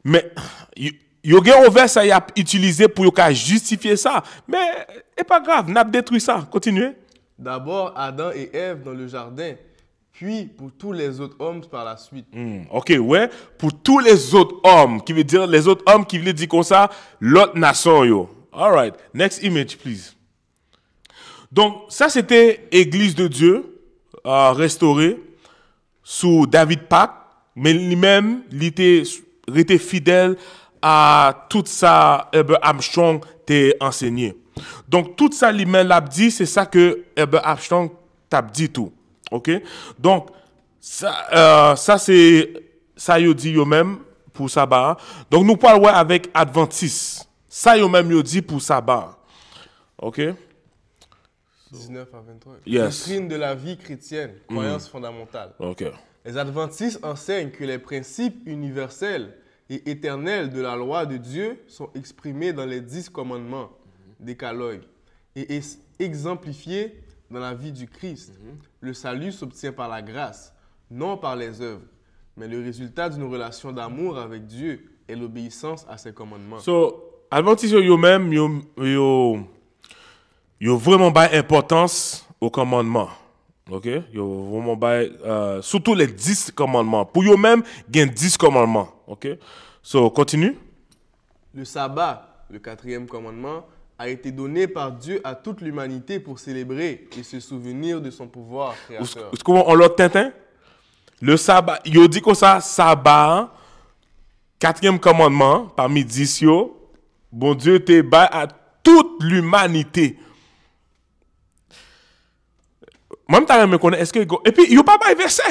Mais il y a un verset qui a utilisé pour justifier ça. Mais c'est pas grave, n'a pas détruit ça. Continuez.
D'abord, Adam et Ève dans le jardin puis pour tous les autres hommes par la suite.
OK, ouais. Pour tous les autres hommes, qui veut dire les autres hommes qui veulent dire comme ça, l'autre nation, yo. All right. Next image, please. Donc, ça, c'était Église de Dieu, restaurée, sous David Pack, mais lui-même, il était fidèle à tout ça, Herbert Armstrong t'a enseigné. Donc, tout ça, lui-même l'a dit, c'est ça que Herbert Armstrong t'a dit tout. OK? Donc, ça c'est ça, il dit eux-même pour sabbat. Donc, nous parlons avec Adventiste. Ça, eux-mêmes, ils dit pour sabbat. OK?
19 à 23.
Yes.
Doctrine de la vie chrétienne, croyance fondamentale.
OK.
Les adventistes enseignent que les principes universels et éternels de la loi de Dieu sont exprimés dans les 10 commandements, décalogue, et exemplifiés dans la vie du Christ. Le salut s'obtient par la grâce, non par les œuvres, mais le résultat d'une relation d'amour avec Dieu est l'obéissance à ses commandements.
So, Adventistes eux-mêmes, ils ont vraiment pas importance aux commandements. OK? Ils ont vraiment pas, surtout les 10 commandements. Pour eux-mêmes, il y a 10 commandements. OK? So, continue.
Le sabbat, le 4e commandement, a été donné par Dieu à toute l'humanité pour célébrer et se souvenir de son pouvoir créateur.
Comment on l'a Tintin? Le sabbat, il dit comme ça, sabbat, 4e commandement, parmi 10 yo, bon Dieu te bat à toute l'humanité. Même t'as me connaît, est-ce que et puis il y a pas de verset.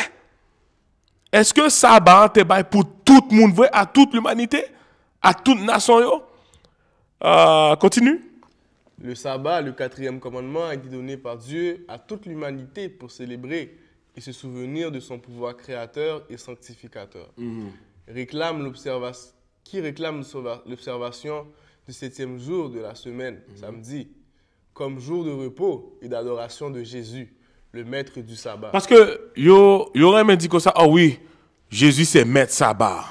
Est-ce que sabbat te bat pour tout le monde, vrai, à toute l'humanité, à toute nation yo? Continue.
Le sabbat, le 4e commandement, a été donné par Dieu à toute l'humanité pour célébrer et se souvenir de son pouvoir créateur et sanctificateur. Qui réclame l'observation du 7e jour de la semaine, samedi, comme jour de repos et d'adoration de Jésus, le maître du sabbat.
Parce que yo aurait dit comme ça, ah oui, Jésus c'est maître sabbat.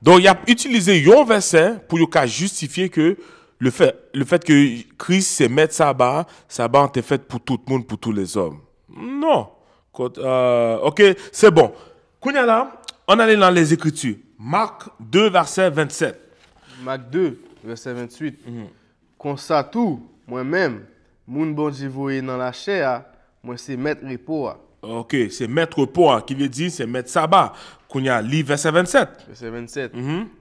Donc il a utilisé un verset pour justifier que le fait que Christ c'est maître sabbat, sabbat est fait pour tout le monde, pour tous les hommes. Non. OK, c'est bon. Kounya là, on allait dans les Écritures. Marc 2, verset 27.
Marc 2, verset 28. Comme ça tout, moi-même, moun bon Dieu voyé dans la chair, moi c'est maître repos.
OK, c'est maître repos qui veut dire c'est maître sabbat. Kounya lit verset 27.
Verset 27.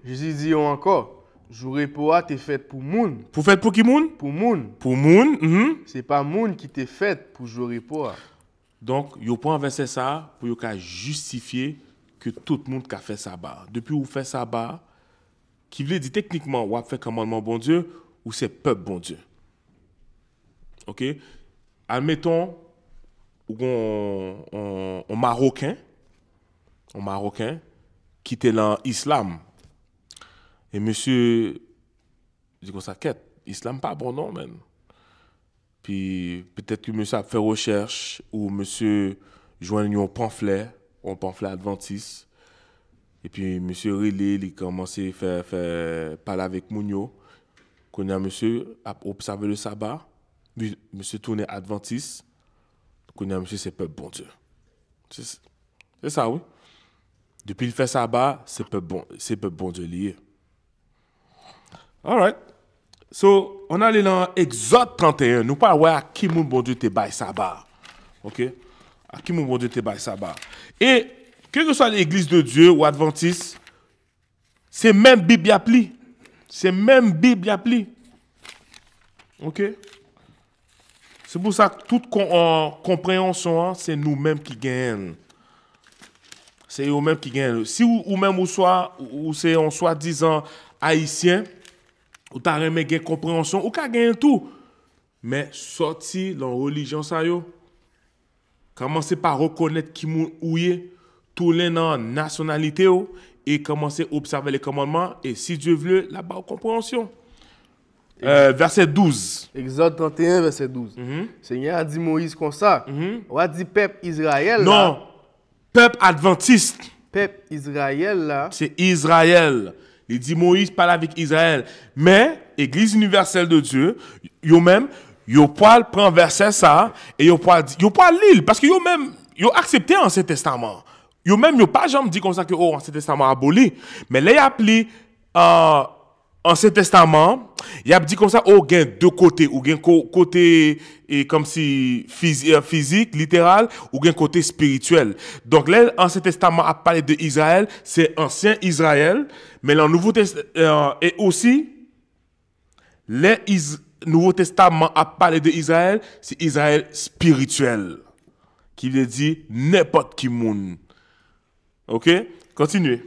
Jésus dit encore, jour repos t'es fait pour moun.
Pour faire pour qui moun?
Pour moun.
Pour moun.
C'est pas moun qui t'est fait pour jour repos.
Donc, il prend un verset ça pour justifier que tout le monde a fait sabbat. Depuis où fait sabbat, qui veut dire techniquement, ou a fait commandement bon Dieu, ou c'est peuple bon Dieu. OK? Admettons, un Marocain qui était dans l'islam. Et monsieur, je dis comme ça, quête, islam pas bon non, man. Puis peut-être que monsieur a fait recherche ou monsieur joigne un pamphlet adventiste. Et puis monsieur relé, il commencé à faire parler avec Mounio. Quand monsieur a observé le sabbat, puis monsieur tourné adventiste. Quand monsieur c'est peuple bon Dieu. C'est ça, oui. Depuis il fait sabbat, c'est peuple bon Dieu lié. All right. So, on allait dans Exode 31. Nous parlons à qui mon bon Dieu te bail sabbat. OK? À qui mon bon Dieu te bail sabbat. Et, quelle que soit l'église de Dieu ou adventiste, c'est même Bible appli. C'est même Bible appli. OK? C'est pour ça que toute compréhension, c'est nous-mêmes qui gagnons. C'est nous-mêmes qui gagnons. Si ou même ou c'est en soi-disant haïtien, ou t'as remis une compréhension, ou qu'à gagner tout. Mais sorti dans la religion, ça yo. Commencez par reconnaître qui ou est, tous les nationalité et commencer à observer les commandements. Et si Dieu veut, là-bas, compréhension. Verset 12.
Exode 31, verset 12. Seigneur a dit Moïse comme ça. On a dit peuple Israël.
Non,
là,
peuple adventiste.
Peuple Israël là.
C'est Israël. Il dit Moïse parle avec Israël. Mais, Église universelle de Dieu, yo même, yo poil prend verset ça, et yo poil lire. Parce que yo même, yo accepté l'Ancien Testament. Yo même yo pas jamais dit comme ça que oh Ancien Testament aboli, mais là y a appelé Ancien Testament, il a dit comme ça oh gain deux côtés ou gain côté et comme si physique littéral ou gain côté spirituel. Donc là l'Ancien Testament a parlé de Israël, c'est ancien Israël, mais le Nouveau Testament et aussi le Nouveau Testament a parlé de Israël, c'est Israël spirituel qui veut dire n'importe qui monde. OK? Continuez.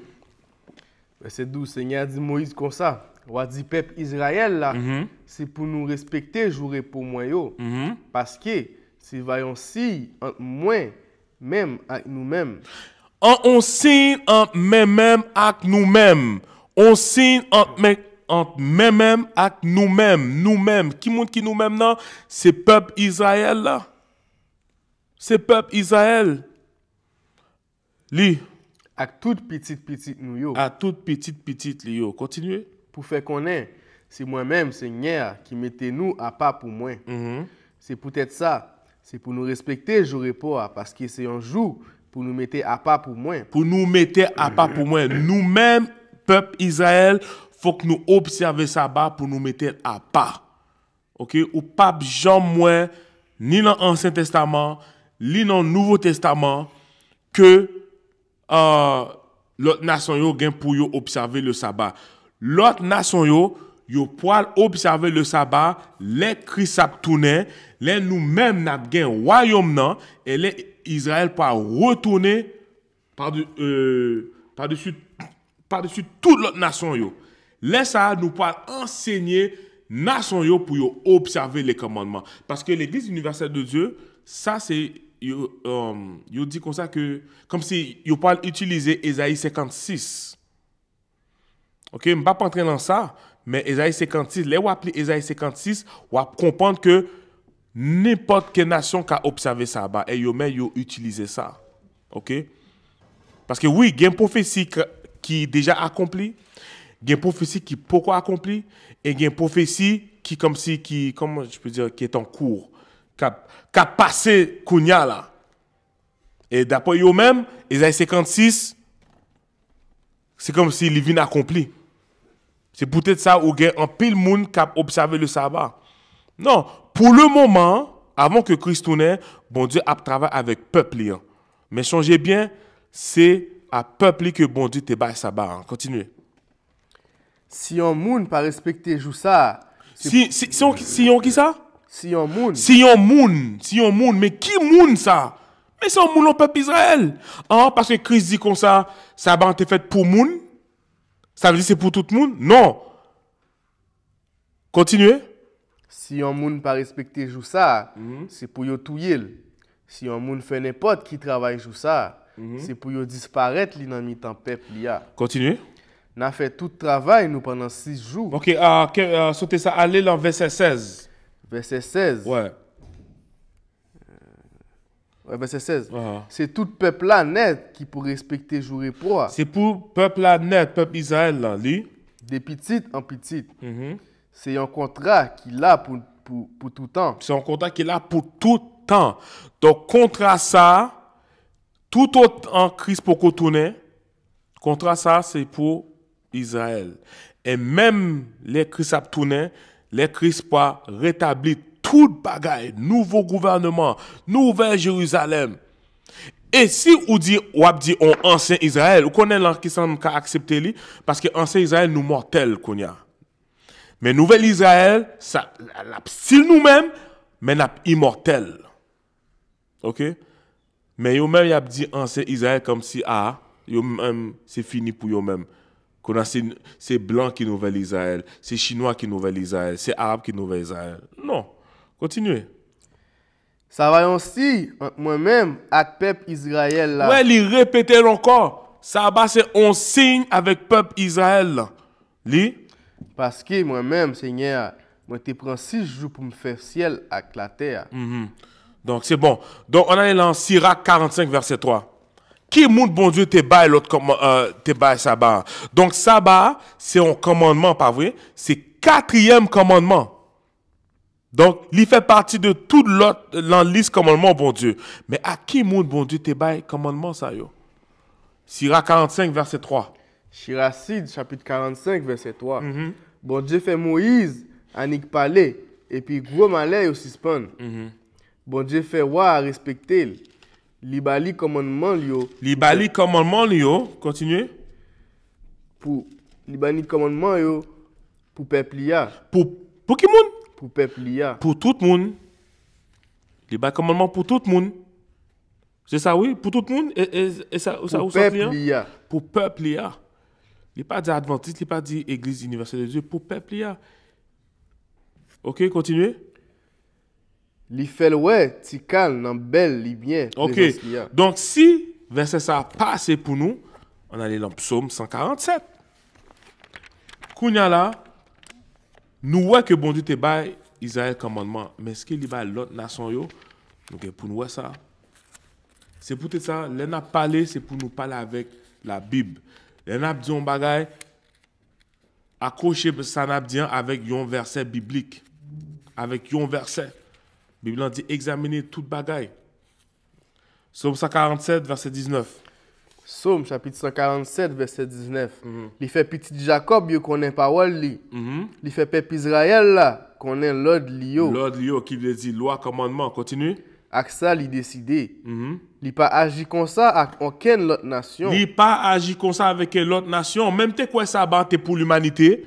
Verset 12, Seigneur dit Moïse comme ça. On a dit peuple Israël là, c'est pour nous respecter jour et pour moi yo. Parce que si voyons si entre moi même avec nous-mêmes.
On signe entre même avec nous-mêmes. On signe entre même avec nous-mêmes. Nous-mêmes. Qui montre qui nous-mêmes là? C'est peuple Israël là. C'est peuple Israël. Li.
À toute petite nous yo.
À toute petite li yo. Continuez.
Pour faire connaître, c'est moi-même, Seigneur, qui mettez nous à part pour moi. C'est peut-être ça. C'est pour nous respecter jour et pas, parce que c'est un jour pour nous mettre à part pour moi.
Pour nous mettre à part pour moi. Nous-mêmes, peuple Israël, faut que nous observions ça bas pour nous mettre à part. OK? Ou pas jamais moins, ni dans l'Ancien Testament, ni dans le Nouveau Testament, que l'autre nation yo gen pour yo observer le sabbat. L'autre nation yo poil observer le sabbat, les Christ a tourné, les nous-mêmes n'a gen royaume nan, et les Israël pour retourner par-dessus toute l'autre nation yo. Les ça nous poil enseigner nation yo pour yo observer les commandements. Parce que l'église universelle de Dieu, ça c'est yo dit comme ça que comme si yo parle utiliser Ésaïe 56. OK, je ne vais pas entrer dans ça, mais Ésaïe 56, là où appeler Ésaïe 56, on va comprendre que n'importe quelle nation qui a observé ça bah et yo mais yo utiliser ça. OK? Parce que oui, il y a une prophétie qui est déjà accomplie, il y a une prophétie qui est pourquoi accomplie et il y a une prophétie qui comme si qui comment je peux dire qui est en cours. Qui a passé Kounia là. Et d'après eux-mêmes, Isaïe 56, c'est comme si il vient accompli. C'est peut-être ça où il y a un pile monde qui a observé le sabbat. Non, pour le moment, avant que Christ tourne, bon Dieu a travaillé avec le peuple. Mais changez bien, c'est à peuple que bon Dieu te bat le sabbat. Continuez.
Si un monde pas respecter jour ça.
Si on qui ça?
Si un monde.
Si un monde, mais qui monde ça? Mais c'est un monde au peuple Israël. Ah, parce que Christ dit comme ça va être fait pour monde. Ça veut dire c'est pour tout le monde? Non. Continuez.
Si un monde pas respecter jour ça, c'est pour yo touyer. Si un monde fait n'importe qui travaille jour ça, c'est pour yo disparaître li dans mi-temps peuple liya.
Continuez.
N'a fait tout travail nous pendant 6 jours.
OK, sautez ça, allez dans verset 16.
Verset 16.
Ouais.
Verset 16. C'est tout peuple là net qui pour respecter jour et pour.
C'est pour peuple là net, peuple Israël là, lui.
De petite en petite. C'est un contrat qui là pour tout temps.
C'est un contrat qui est là pour tout temps. Donc contrat ça, tout autre en Christ pour retourner, contrat ça c'est pour Israël. Et même les Christ a tourné, les Christ pour rétablir tout bagaille, nouveau gouvernement, nouvelle Jérusalem. Et si on dit on ancien Israël, on connaît là qui semble accepter lui parce que ancien Israël nous mortel qu'on y a. Mais nouvel Israël, ça la style nous-mêmes mais n'a immortel. OK? Mais yo même y a dit ancien Israël comme si yo même c'est fini pour yo même. C'est blanc qui nouvelle Israël, c'est chinois qui nouvelle Israël, c'est arabe qui nouvelle Israël. Non. Continuez.
Ça va aussi moi-même avec peuple Israël là.
Ouais, il répète encore. Ça va c'est on signe avec peuple Israël là. Li
parce que moi-même Seigneur, moi te prends 6 jours pour me faire ciel avec la terre.
Donc c'est bon. Donc on est dans Sirach 45 verset 3. Qui montre bon Dieu te bail l'autre te bail sabbat. Donc sabbat, c'est un commandement pas vrai, c'est 4e commandement. Donc, il fait partie de toute l'autre liste commandement bon Dieu. Mais à qui monde bon Dieu te bail commandement ça yo? Sira 45 verset 3.
Chiracide, chapitre 45, verset 3. Bon Dieu fait Moïse, Anik parler, et puis gros malais au suspend. Bon Dieu fait roi à respecter. Libali commandement yo.
Libali commandement yo, continuez.
Pour libali commandement yo pour peuple ya.
Pour qui monde?
Pour peuple ya.
Pour tout le monde. Libali commandement pour tout le monde. C'est ça oui, pour tout le monde et ça
pour peuple ya.
Pour peuple ya. Il pas dit adventiste, il pas dit église universelle de Dieu, pour peuple ya. OK, continuez.
Li fait ouais, ti calme dans belle li bien.
OK. Donc si verset ça passe pour nous, on allait dans Psaume 147. Kounya là, nous voyons que bon Dieu te bail Israël commandement, mais est-ce qu'il y a l'autre nation yo? Donc pour nous voir ça. C'est pour tout ça, l'on a parlé, c'est pour nous parler avec la Bible. L'on a dit un bagay accroché ça n'a dit avec un verset biblique. Avec un verset. La Bible dit examiner toute bagaille. Psaume 147, verset 19.
Psaume chapitre 147, verset 19. Il fait petit Jacob, il connaît parole li. Il fait peuple Israël là, connaît l'ordre li yo.
L'ordre li yo qui veut dire loi, commandement, continue.
Ak ça li décidé. Il pas agi comme ça avec aucune autre nation.
Il pas agi comme ça avec l'autre nation. Même te quoi ça bat pour l'humanité.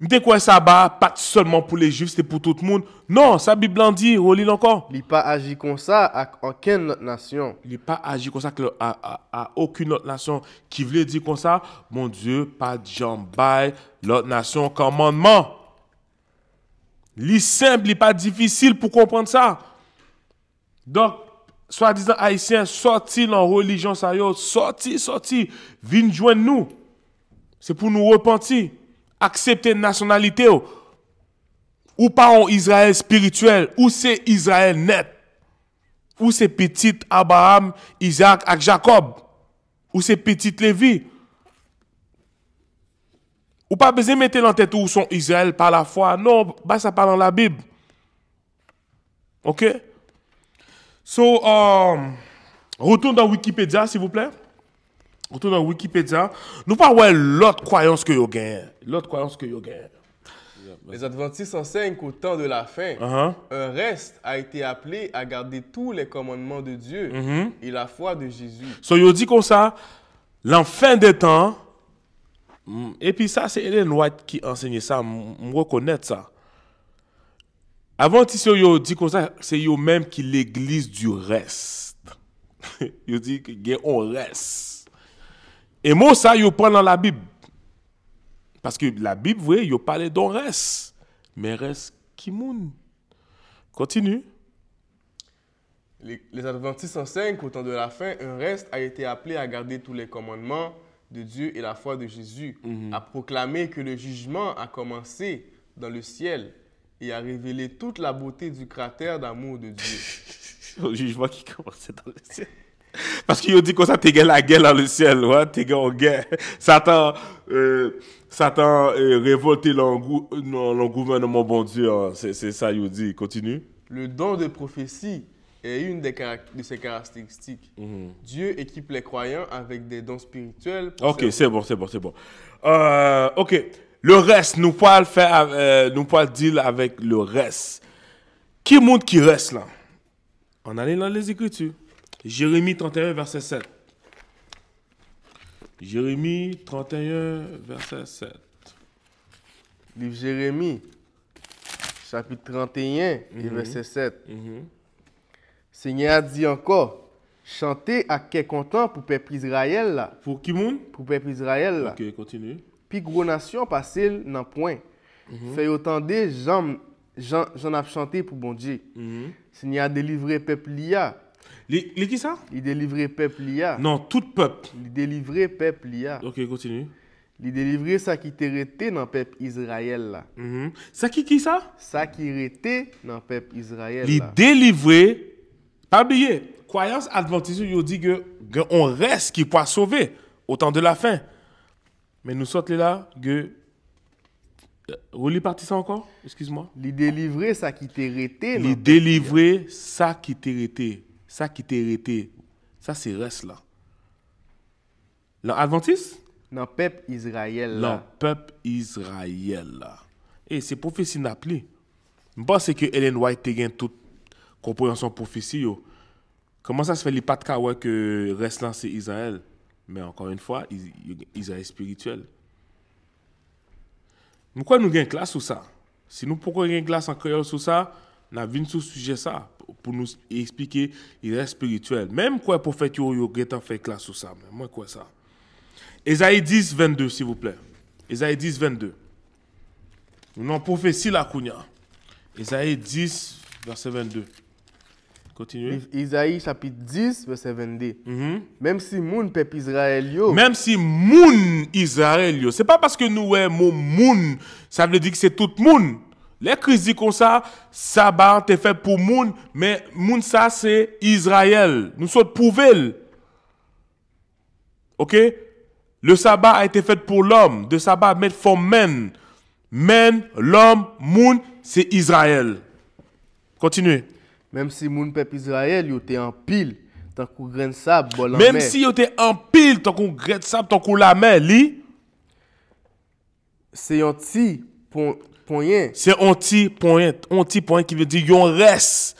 M'te quoi ça ba pas seulement pour les juifs, c'est pour tout le monde. Non, ça Bible en dit, relis encore.
Il pas agi comme ça avec aucune autre nation.
Il pas agi comme ça à aucune autre nation qui veut dire comme ça, mon Dieu, pas de jambaille l'autre nation commandement. Li simple, li pas difficile pour comprendre ça. Donc, soi-disant haïtien, sorti dans religion ça yo, sorti, vinn joindre nous. C'est pour nous repentir. Accepter une nationalité ou pas en Israël spirituel ou c'est Israël net ou c'est petit Abraham, Isaac et Jacob ou c'est petit Lévi ou pas besoin de mettre en tête où sont Israël par la foi. Non, bah ça parle dans la Bible. OK? So retourne dans Wikipédia s'il vous plaît. Retourne dans Wikipédia. Nous pas voir l'autre croyance que vous gagnez. L'autre croyance que vous gagnez.
Les adventistes enseignent qu'au temps de la fin, un reste a été appelé à garder tous les commandements de Dieu et la foi de Jésus.
So, yo dit comme ça, l'en fin des temps, et puis ça, c'est Ellen White qui enseignait ça, je reconnais ça. Avant, yo dit comme ça, c'est yo même qui l'église du reste. Yo dit qu'il y a un reste. Et moi, ça, yo prend dans la Bible. Parce que la Bible, vous voyez, yo parle d'un reste. Mais reste qui moun? Continue.
Les adventistes enseignent qu'au temps de la fin, un reste a été appelé à garder tous les commandements de Dieu et la foi de Jésus, à proclamer que le jugement a commencé dans le ciel et à révéler toute la beauté du cratère d'amour de Dieu.
Le jugement qui commençait dans le ciel. Parce qu'il dit que ça, t'es la guerre dans le ciel, ouais, t'es en guerre. Satan révolté le gouvernement, bon Dieu, hein. C'est ça, il dit. Continue.
Le don de prophétie est une de ses caractéristiques. Dieu équipe les croyants avec des dons spirituels.
Ok, c'est bon. Ok, le reste, nous pouvons le faire, nous pouvons le dire avec le reste. Qui montre qui reste là? On allait dans les Écritures. Jérémie 31, verset 7. Jérémie 31, verset 7.
Livre Jérémie, chapitre 31, et verset 7. Seigneur a dit encore, chantez à quel content pour peuple Israël là.
Pour qui moun?
Pour peuple Israël là.
Ok, continue.
Puis gros nation passé dans point. Fait autant de j'en ai chanté pour bon Dieu. Seigneur a délivré peuple liya.
Qui ça?
Il délivrait peuple liya.
Non, tout peuple.
Il délivrait peuple liya.
Ok, continue.
Il délivrait ça qui était resté dans peuple Israël là.
Ça qui ça?
Ça qui resté dans peuple Israël
Il
là.
délivrer. Pas oublier. Croyance adventiste, il dit que on reste qui peut sauver au temps de la fin. Mais nous sortons là que Relis partie ça encore? Excuse-moi.
Li délivrer ça qui t'est resté.
Li délivrer ça qui t'est resté. Ça qui t'est resté. Ça, c'est reste là. L'Adventiste?
Dans le peuple Israël
Le
là.
peuple Israël là. Et c'est prophétie n'appli. Je pense que Ellen White a gagné toute compréhension prophétie. Yo. Comment ça se fait les pas de cas que reste là c'est Israël? Mais encore une fois, Israël spirituel. Pourquoi nous avons une classe sur ça? Si nous pourquoi une classe en créole sur ça, nous avons sur ce sujet ça pour nous expliquer Israël spirituel. Même quoi prophète yo fait classe sur ça. Mais moi quoi ça? Ésaïe 10, 22, s'il vous plaît. Ésaïe 10, 22. Nous avons prophétie la Kounia. Ésaïe 10, verset 22. Continuez.
Isaïe chapitre 10, verset 22. Même si moun peuple Israël yo.
Même si moun Israël yo, c'est pas parce que nous ouais moun, ça veut dire que c'est tout moun. Les crises disent comme ça va être fait pour moun, mais moun ça c'est Israël. Nous sommes prouvés. OK? Le sabbat a été fait pour l'homme. Le sabbat made for men. Men, l'homme, moun, c'est Israël. Continuez.
Même si moun peuple Israël yo t'es en pile, tant qu'on grain de sable, bol en
Même
mer.
si yo te en pile, tant qu'on grain de sable, tant qu'on la mer, li,
C'est un petit point.
c'est un petit point qui veut dire yon reste,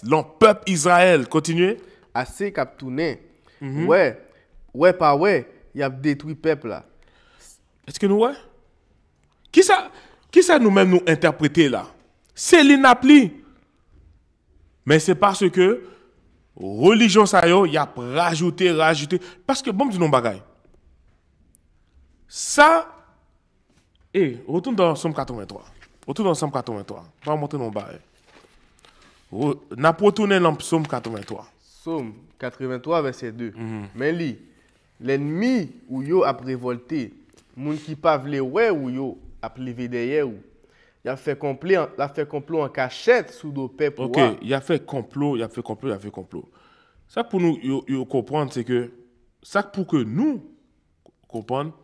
l'on peuple Israël. Continuez.
Assez cap tourner. Ouais, pas ouais, il a détruit peuple là.
Est-ce que nous ouais? Qui ça nous-mêmes nous interpréter là? C'est l'inapli. Mais c'est parce que religion ça yo, y a rajouté. Parce que bon, dis non bagay. Ça, retourne dans Somme 83. Retourne dans Somme 83. On va monter nos bagay. N'a pas retourné dans Somme 83.
Somme 83, verset 2. Mais li, l'ennemi ou yo a révolté, moun qui pa vle ouais ou yo a levé derrière ou. Il a fait complot en cachette sous dos peuple.
OK, il a fait complot. Ça pour nous yo comprendre c'est que ça pour que nous comprendre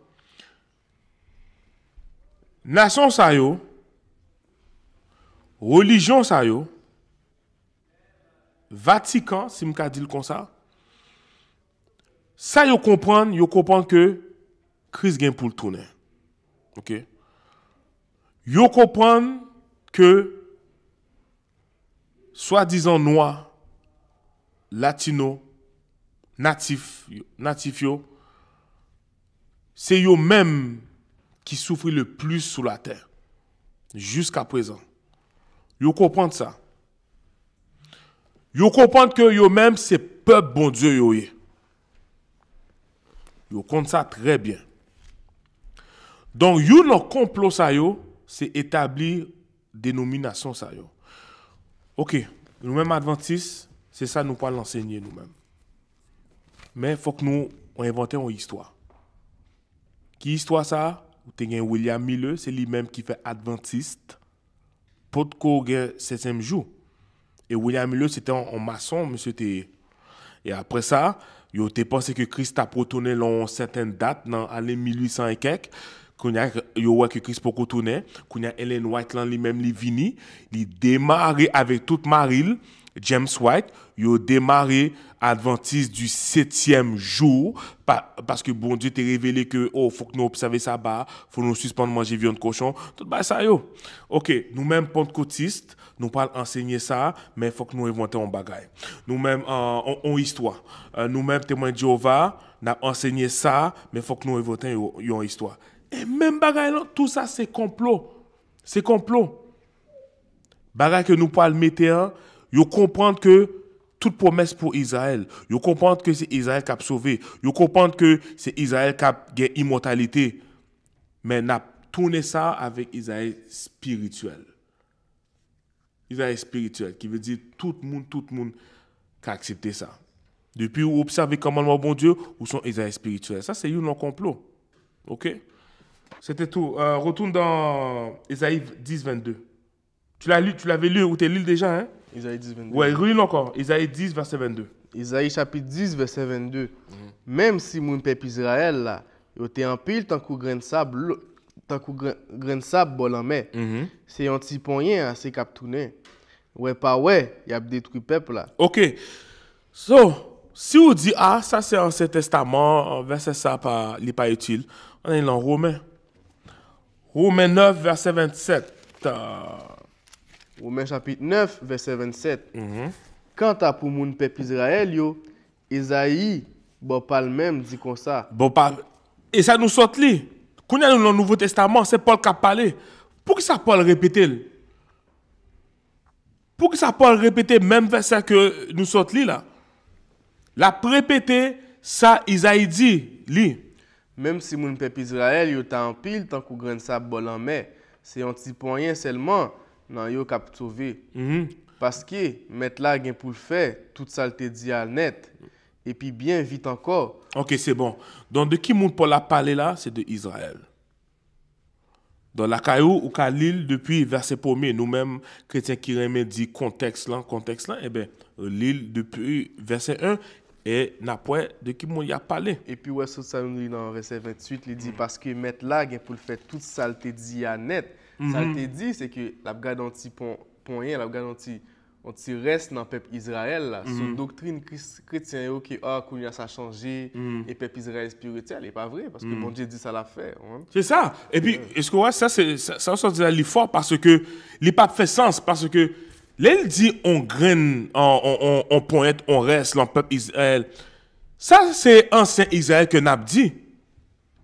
nation ça yo, religion ça yo, Vatican, si m'ka dit comme ça yo comprendre que Christ gagne pour le tourner. OK? Yo comprendre que soi-disant noir, latino, natif yo, c'est yo même qui souffrent le plus sur la terre jusqu'à présent. Yo comprendre ça. Yo comprendre que yo même c'est peuple bon Dieu yo yé. Yo compte ça très bien. Donc yo dans complot ça yo, c'est établir dénomination ça yo. OK, nous-mêmes adventistes, c'est ça nous pas l'enseigner nous-mêmes. Mais faut que nous on inventer une histoire. Qui histoire ça? Ou te gen William Miller, c'est lui-même qui fait adventiste. Pour ko gen 7e jour. Et William Miller c'était en maçon, monsieur te. Et après ça, yo te pensé que Christ a retourné dans certaines dates dans l'année 1800 et quelques. Qu'on a yo ouais que Christ pour retourner, qu'on a Ellen White là lui-même li vini, li démarré avec toute Maril, James White, yo démarré adventiste du 7e jour parce que bon Dieu t'a révélé que faut que nous observer ça bas, faut nous suspendre manger viande cochon, tout bah ça yo. OK, nous-mêmes pentecôtistes, nous pas enseigner ça, mais faut que nous inventer un bagage. Nous-mêmes en histoire, nous-mêmes témoins de Jéhovah, n'a enseigné ça, mais faut que nous inventer une histoire. Et même bagay là, tout ça c'est complot. C'est complot. Bagay que nous parlons mettre, yo comprendre que toute promesse pour Israël, yo comprendre que c'est Israël qui a sauvé, yo comprendre que c'est Israël qui a gagné immortalité. Mais n'a tourné ça avec Israël spirituel. Israël spirituel qui veut dire tout le monde qui a accepté ça. Depuis vous observez comment bon Dieu ou son Israël spirituel. Ça c'est un complot. OK? C'était tout. Retourne dans Ésaïe 10, 22. Tu l'avais lu ou tu lu déjà, hein?
Isaïe 10, 22.
Ouais, relis encore. Ésaïe 10, verset 22.
Isaïe chapitre 10, verset 22. Même si mon peuple Israël là, yo t'es en pile tant qu'on grain de sable, tant que grain de sable bol en mer. C'est un petit poignet assez cap tourner. Ouais pas ouais, y a détruit peuple là.
OK. So, si on dit, ah, ça c'est Ancien Testament, verset ça n'est pas utile, on est dans Romains. Romains 9, verset 27.
Romains chapitre 9, verset 27. Quant à pour mon peuple Israël, yo, Isaïe, bon pas le même, dit comme ça.
Bon, pas. Et ça nous sort là. Quand on est dans le Nouveau Testament, c'est Paul qui a parlé. Pour que ça Paul répète? Pour que ça Paul répète même verset que nous sort là? La répéter ça Isaïe dit, li.
Même si mon peuple Israël, yo ta en pile, tant que grain de sable bol en mer, c'est un petit poignet seulement, nan yo cap sauver. Parce que, mettre là, gen pour le faire, tout ça te dit à net. Et puis bien vite encore.
OK, c'est bon. Donc, de qui moun Paul a parlé là? C'est de Israël. Dans la caillou ou Khalil, depuis verset 1er, nous-mêmes, chrétiens qui remet dit contexte là, eh bien, l'île depuis verset 1, et n'a pas de qui moun y a parlé.
Et puis, ouais, ça nous dit dans verset 28, il dit parce que mettre là, gen pour le faire, tout ça te dit à net. Ça te dit, c'est que la garde un petit point, la garde un petit reste dans le peuple Israël, là, sous doctrine chrétienne, qui a ça changé, et peuple Israël spirituel, n'est pas vrai, parce que bon Dieu dit ça l'a fait. Hein?
C'est ça. Et puis, est-ce que ouais, ça sort de la fort parce que les pas fait sens, parce que là, il dit on graine, on pointe, on reste dans le peuple Israël. Ça, c'est ancien Israël que n'a dit.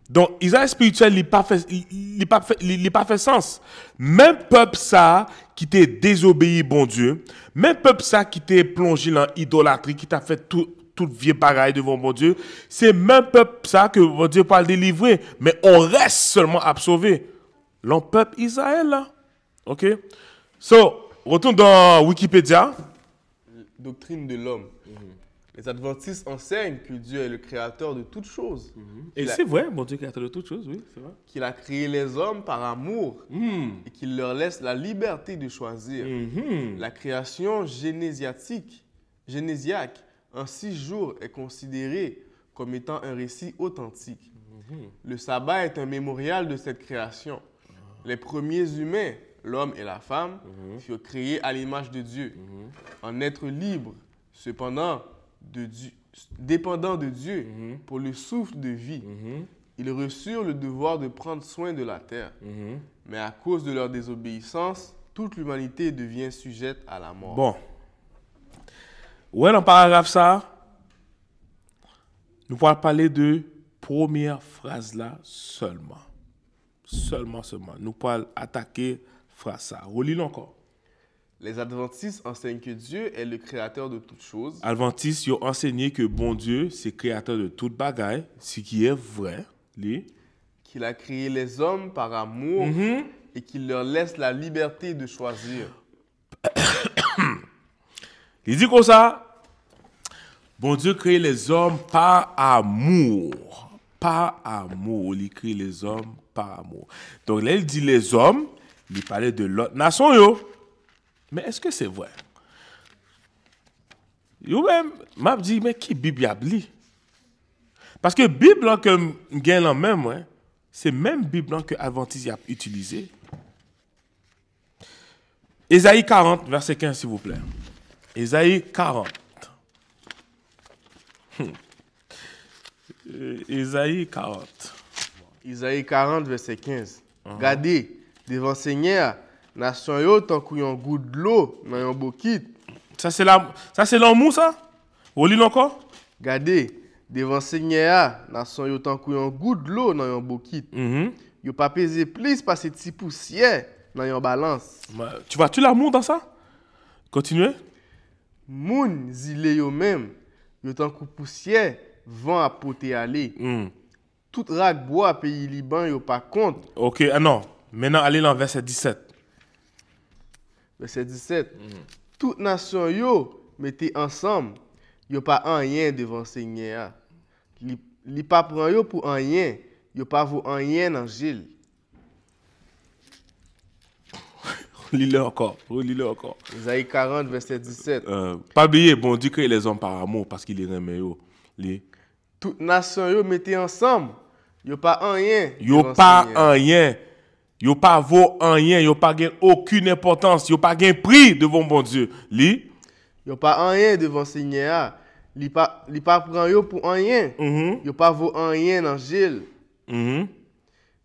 Donc, Israël spirituel, il n'a pas fait sens. Même peuple ça, qui t'a désobéi, bon Dieu, même peuple ça, qui t'a plongé dans l'idolâtrie, qui t'a fait tout vieux pareil devant bon Dieu, c'est même peuple ça que bon Dieu pas le délivrer, mais on reste seulement à sauver. Le peuple Israël, là. OK? So, retourne dans Wikipédia.
Doctrine de l'homme. Les adventistes enseignent que Dieu est le créateur de toutes choses.
Et c'est vrai, bon Dieu créateur de toutes choses, oui, c'est vrai.
Qu'il a créé les hommes par amour et qu'il leur laisse la liberté de choisir. La création génésiaque en 6 jours est considérée comme étant un récit authentique. Le sabbat est un mémorial de cette création. Les premiers humains, l'homme et la femme, furent créés à l'image de Dieu, en être libres, cependant, dépendant de Dieu pour le souffle de vie. Ils reçurent le devoir de prendre soin de la terre. Mais à cause de leur désobéissance, toute l'humanité devient sujette à la mort.
Bon. Ouais, dans le paragraphe ça, nous pourrons parler de première phrase là seulement. Seulement. Nous pourrons attaquer phrase ça. Relis-le encore.
Les adventistes enseignent que Dieu est le créateur de toutes choses.
Adventistes ont enseigné que bon Dieu, c'est créateur de toute bagaille, ce qui est vrai.
Qu'il a créé les hommes par amour et qu'il leur laisse la liberté de choisir.
Il dit comme ça, bon Dieu crée les hommes par amour. Par amour. Il crée les hommes par amour. Donc là, il dit les hommes, il parlait de l'autre nation, yo. Mais est-ce que c'est vrai? Yo même, m'a dit, mais qui Bible y a li? Parce que Bible que gagne la même, ouais, c'est même Bible que Adventiste a utilisé. Ésaïe 40, verset 15, s'il vous plaît. Ésaïe 40. Ésaïe 40.
Ésaïe 40, verset 15. Regardez, devant Seigneur, nation yo tant qu'il y a un goût de l'eau dans un bokit.
Ça c'est l'amour ça? Relis encore?
Regardez, devant Seigneur, nation yo tant qu'il y a un goût de l'eau dans un bokit. Yo pas peser plus parce que petit poussière dans une balance.
Tu vois-tu l'amour dans ça? Continuez.
Moun zile yo même, yo tant que poussière vent à poter aller. Tout rak bois pays Liban yo pas compte.
OK, non. Maintenant allez dans verset 17.
Verset 17. Toute nation yo mettez ensemble, yo pas rien devant Seigneur. Li pas prend yo pour rien, yo pas vaut rien dans Gilles.
Relis-le encore.
Isaïe 40, verset 17.
Pas oublier, bon Dieu crée les hommes par amour parce qu'il les remet yo.
Toute nation yo mettez ensemble, Yo pas rien.
Yo
devant
pas
Seigneur.
rien. Yo pas vaut rien. Yo pas gain aucune importance. Yo pas gain prix devant bon Dieu. Li.
Yo pas rien devant Seigneur. Li pas prend yo pour rien. Yo pas vaut rien dans Gilles.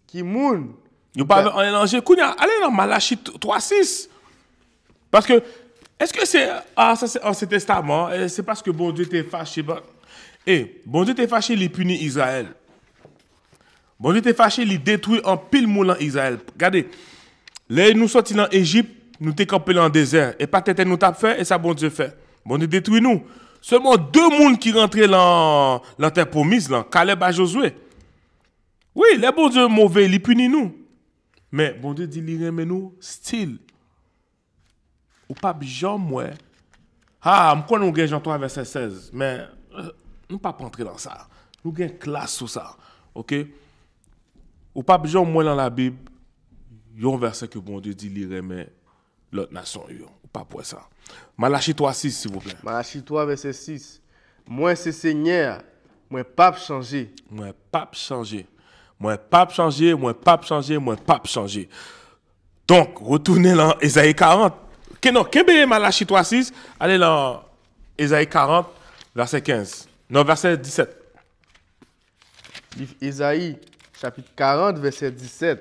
Qui moun?
Yo pas en danger. Kounya, allez dans Malachie 3:6. Parce que, est-ce que c'est ça c'est Ancien Testament? C'est parce que bon Dieu était fâché. Bon Dieu était fâché, il punit Israël. Bon Dieu était fâché, il détruit en pile moule en Israël. Regardez, là nous sortis dans Égypte, nous t'es campé dans le désert. Et pas tête nous t'a fait, et ça bon Dieu fait. Bon Dieu détruit nous. Seulement 2 mouns qui rentraient dans la terre promise, là, Caleb et Josué. Oui, les bon Dieu mauvais, il punit nous. Mais bon Dieu dit, il remet nous style. Ou pas jamais moi. Ah, je connais nous Jean 3 verset 16, mais nous pas rentrer dans ça. Nous avons classe sur ça. OK? Ou pas jamais moi dans la Bible, il y a un verset que bon Dieu dit, il remet l'autre nation. Ou pas pour ça. Malachie 3:6, s'il vous plaît.
Malachie 3, verset 6. Moi, c'est Seigneur, moi, pas changer.
Moi, pas changer. Moi, pas changer, moi, pas changer, moi, pas changer. Donc, retournez dans Ésaïe 40. Non, qu'est-ce Malachie 3:6? Allez dans Ésaïe 40, verset 15. Non, verset 17.
Livre Ésaïe, chapitre 40, verset 17.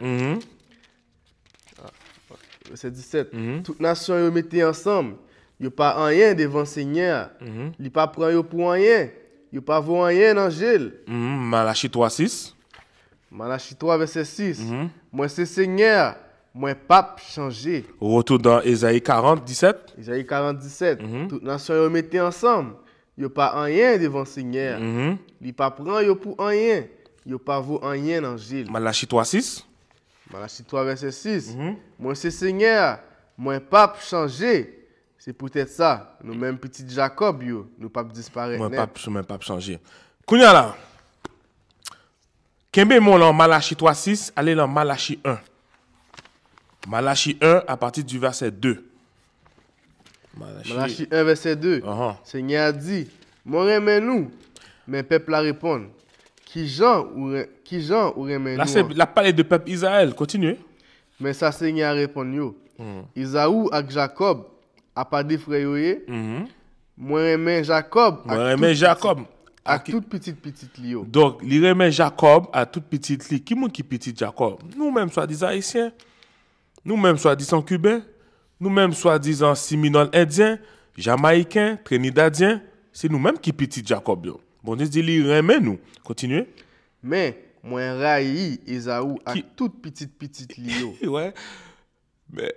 Verset 17. Toute nation yo mettez ensemble. Yo pas rien devant Seigneur. Li pas prend yo pour rien. Yo pas vaut rien dans Gilles.
Malachie 3:6.
Malachie 3, verset 6. Moi, c'est Seigneur, moi, pas changer.
Retour dans Ésaïe 40, 17.
Ésaïe 40, 17. Toute nation yo mettez ensemble. Yo pas rien devant Seigneur. Li pas prend yo pour rien. Yo pas vaut rien dans Gilles.
Malachie 3:6.
Malachie 3, verset 6. Moi, c'est Seigneur, moi, pas changer. C'est peut-être ça. Nous, même petit Jacob, yo, nous pas disparaître.
Moi, pas changer. Kounya là. Kembe mon dans Malachie 3:6, allez dans Malachie 1. Malachie 1 à partir du verset 2.
Malachie 1, verset 2. Seigneur a dit, moi remets nous, mais peuple a répondu. Qui Jean ou remets nous?
Là, c'est la parole de peuple Israël. Continuez.
Mais ça, Seigneur a répondu. Isaou avec Jacob a pas de frères. Moi remets Jacob.
Moi remets Jacob.
À toute petite lio.
Donc, il remet Jacob à toute petite li. Qui est qui petit Jacob? Nous-mêmes, soi-disant haïtiens. Nous-mêmes, soi-disant cubains. Nous-mêmes, soi-disant séminole indien, jamaïcain, trinidadien. C'est nous-mêmes qui petit Jacob. Yo. Bon Dieu dit, il remet nous. Continuez.
Mais, moi, raï Esaou à toute petite lio.
Ouais. Mais,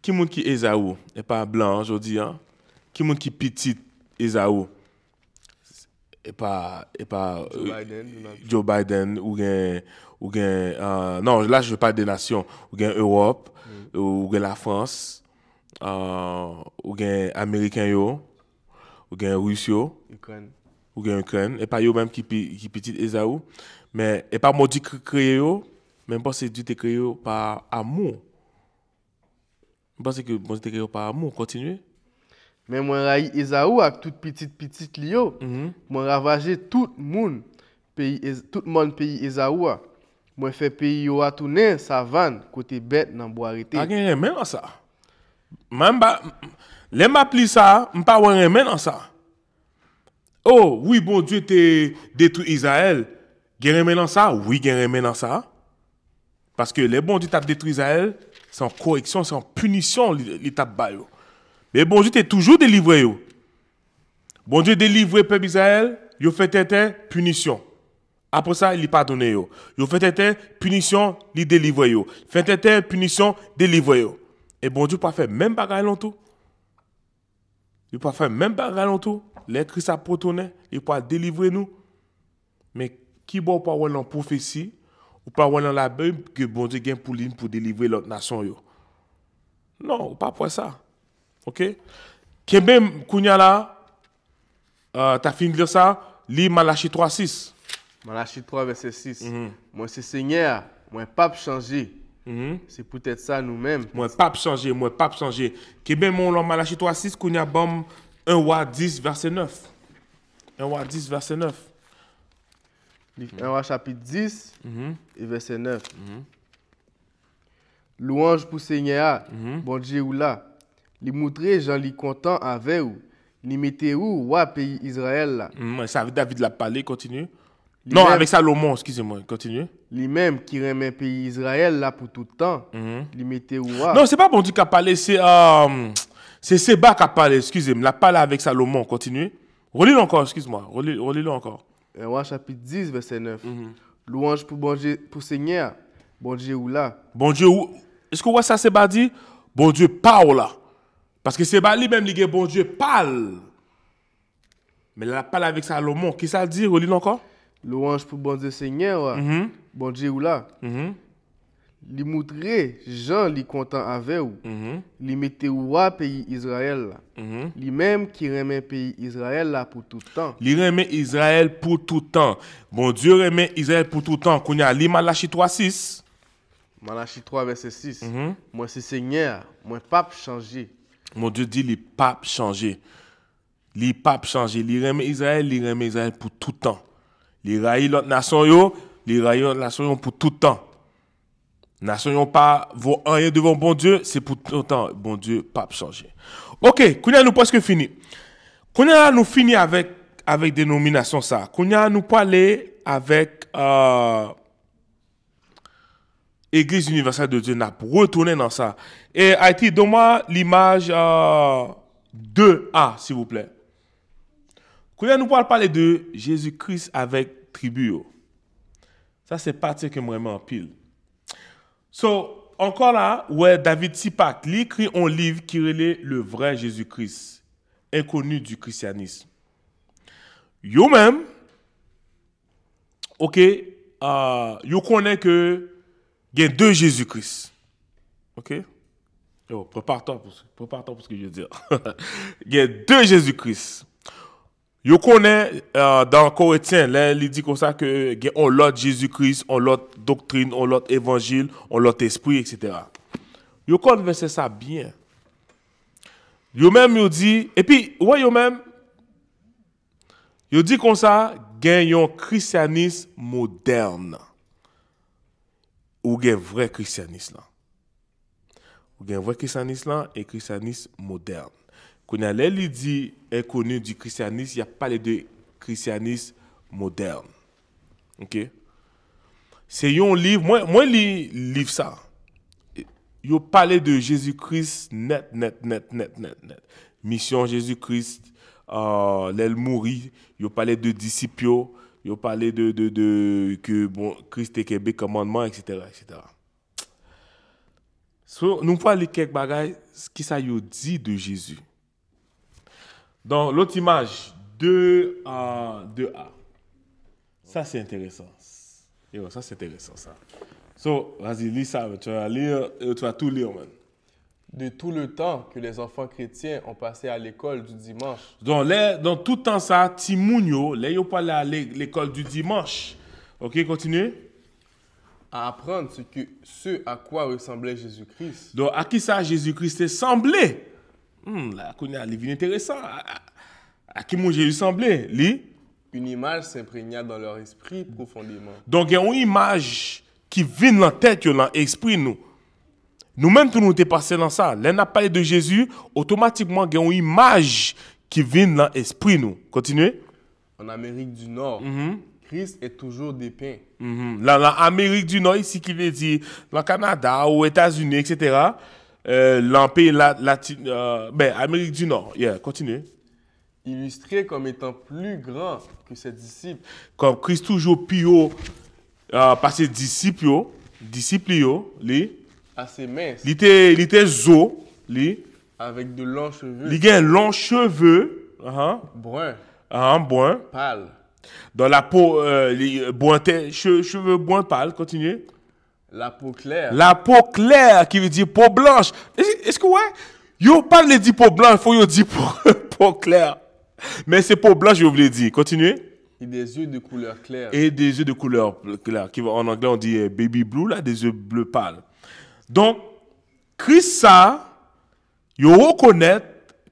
qui est qui Esaou? Et pas blanc aujourd'hui. Hein? Qui est qui petit Esaou? Et pas Joe Biden ou non, là je parle des nations ou bien Europe ou bien la France ou bien américain yo ou bien Russie
Ukraine
ou bien Ukraine et pas yo même qui petit Esaou mais et pas maudit créé yo même pas c'est Dieu te créé par amour. Je pense que bon Dieu te créé par amour. Continuez.
Mais moi raï Esaou avec toute petite lio. Moi ravager tout le monde pays Esaou. Moi fait pays yo a tourner savane côté bête dans bois arrêté.
Ah gen même ça. Même pas les m'appli ça, m'pas ouais même ça. Oh, oui bon Dieu te détruit Israël. Gen même ça? Oui, gen même ça. Parce que les bon Dieu t'a détruit Israël, c'est en correction, c'est en punition l'état ba yo. Mais bon Dieu t'es toujours délivré yo. Bon Dieu délivré peuple Israël, yo fait tête punition. Après ça, il pardonne yo. Yo fait tête punition, il délivre yo. Fait tête punition, délivre yo. Et bon Dieu pas faire même bagaille longtemps. Il pas faire même bagaille longtemps. Les Christ a protonné, il pas délivrer nous. Mais qui bon pas voir dans prophétie ou pas voir dans la Bible que bon Dieu gagne pour délivrer l'autre nation yo. Non, pas pour ça. OK? Kembe kounya là t'as fini de lire ça, lis Malachie 3:6.
Malachie 3 verset 6. Moi c'est Seigneur, moi pas changer. C'est peut-être ça nous-mêmes.
Moi pas changer. Kembe mon dans Malachie 3:6 kounya bam 1 Roi 10 verset 9. 1 Roi 10 verset 9.
Dans chapitre 10 et verset 9. Louange pour Seigneur, bon Dieu ou là. Li montre Jean li content avec ou. Li mette ou wa pays Israël là.
Ça David l'a parlé, continue. Non, avec Salomon, excusez-moi, continue.
Lui-même qui remet pays Israël là pour tout le temps. Li mette ou wa.
Non, c'est pas bon Dieu qui a parlé, c'est Séba qui a parlé, excusez-moi. L'a parlé avec Salomon, continue. Relis-le encore, excuse-moi, relis-le encore.
Chapitre 10, verset 9. Louange pour bon Dieu, pour Seigneur, bon Dieu ou là.
Bon Dieu, est-ce que vous voyez ça, Séba dit? Bon Dieu parle là. Parce que Séba lui-même, il dit bon Dieu parle. Mais là, parle avec Salomon. Qui ça dit? Relis-le encore.
Louange pour bon Dieu Seigneur, bon Dieu ou là. Li montre Jean li content avec ou. Li mette ou wa pays Israël là. Li même qui remet pays Israël là pour tout temps.
Li remet Israël pour tout temps. Bon Dieu remet Israël pour tout temps. Qu'on y a li Malachie 3:6.
Malachie 3 verset 6. Moi c'est Seigneur, moi pape changé.
Mon Dieu dit li pape changé. Li pape changé. Li remet Israël pour tout temps. Li raï l'autre nation yo, li raï l'autre nation yo pour tout temps. Nation yo pas vaut rien devant bon Dieu, c'est pour tout le temps. Bon Dieu, pas changer. OK, kounya nous presque fini. Kounya nous fini avec dénomination ça. Kounya nous parler avec Église universelle de Dieu, n'a pour retourner dans ça. Et Haïti, donne-moi l'image 2A, s'il vous plaît. Kounya nous parler de Jésus-Christ avec tribu. Ça c'est partie que moi vraiment en pile. So, encore là, ouais, David Sipak, il écrit un livre qui relève le vrai Jésus-Christ, inconnu du christianisme. Yo même, ok, yo connaît que il y a deux Jésus-Christ. Ok? Yo, prépare-toi pour ce que je veux dire. Il y a deux Jésus-Christ. Yo connaît dans Corinthiens, là, il dit comme ça que on l'autre Jésus-Christ, on l'autre doctrine, on l'autre évangile, on l'autre esprit, etc. Yo connaît ça bien. Yo même yo dit, et puis ouais yo même, yo dit comme ça, gagne un christianisme moderne. Ou gagne vrai christianisme là. Ou gagne vrai christianisme là et christianisme moderne. Quand il dit inconnu du christianisme, il n'y a pas de christianisme moderne. OK? C'est un livre, moi livre ça. Il parle de Jésus-Christ net. Mission Jésus-Christ, l'aile mourir, il parle de disciples, il parle de que bon Christ est Québec commandement, etc. So, nous parlons quelques bagages qui ça y dit de Jésus. Dans l'autre image, 2A. Ça, c'est intéressant. Yo, ça, c'est intéressant, ça. So, vas-y, lis ça. Tu vas lire, tu vas tout lire, man.
De tout le temps que les enfants chrétiens ont passé à l'école du dimanche.
Donc, dans tout temps, ça, Timounio, là, ils ont parlé à l'école du dimanche. OK, continue.
À apprendre ce à quoi ressemblait Jésus-Christ.
Donc, à qui ça, Jésus-Christ semblait? Là, qu'on a un livre intéressant. À qui mon Jésus semblait? Li?
Une image s'imprégna dans leur esprit profondément.
Donc, il y a une image qui vient dans la tête, dans l'esprit, nous. Nous-mêmes, tout nous sommes passés dans ça. Là, on a parlé de Jésus, automatiquement, il y a une image qui vient dans l'esprit, nous. Continuez.
En Amérique du Nord, Christ est toujours dépeint.
Là, l'Amérique du Nord, ici, qui veut dire, dans le Canada, aux États-Unis, etc., l'empire Amérique du Nord. Continue.
Illustré comme étant plus grand que ses disciples.
Comme Christ toujours plus haut, parce que disciples, lui.
Assez mince.
Il était zo, lui.
Avec de longs cheveux.
Il a longs cheveux.
Brun.
Brun.
Pâle.
Dans la peau, cheveux brun pâle. Continue.
La peau claire.
La peau claire, qui veut dire peau blanche. Est-ce que, ouais, yo pas le dit peau blanche, il faut yo dire peau claire. Mais c'est peau blanche, je voulais dire. Continuez.
Et des yeux de couleur claire.
Et des yeux de couleur claire. En anglais, on dit baby blue, là, des yeux bleu pâle. Donc, Christ, ça, yo reconnaît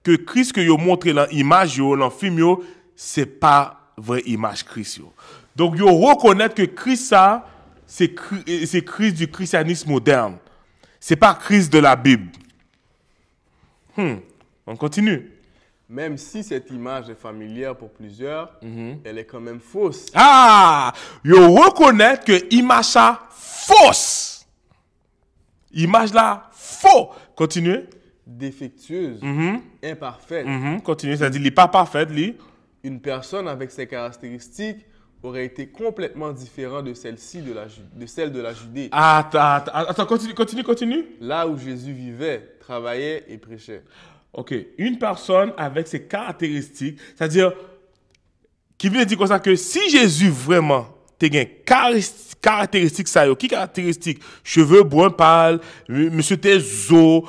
que Christ que yo montré dans l'image, dans le film, c'est pas vraie image Christ. Donc, ils reconnaissent que Christ, ça, c'est Christ du christianisme moderne. Ce n'est pas Christ de la Bible. On continue.
Même si cette image est familière pour plusieurs, elle est quand même fausse.
Ah! Ils reconnaissent que l'image ça fausse. Image là, faux. Continuez.
Défectueuse, imparfaite.
Continuez, ça dit, il n'est pas parfait, lui.
Une personne avec ces caractéristiques aurait été complètement différente de celle-ci, de celle de la Judée.
Attends, continue.
Là où Jésus vivait, travaillait et prêchait.
Ok, une personne avec ces caractéristiques, c'est-à-dire, qui veut dire comme ça que si Jésus vraiment te gagne caractéristiques, ça y est, qui caractéristiques? Cheveux bruns pâles, monsieur te zo,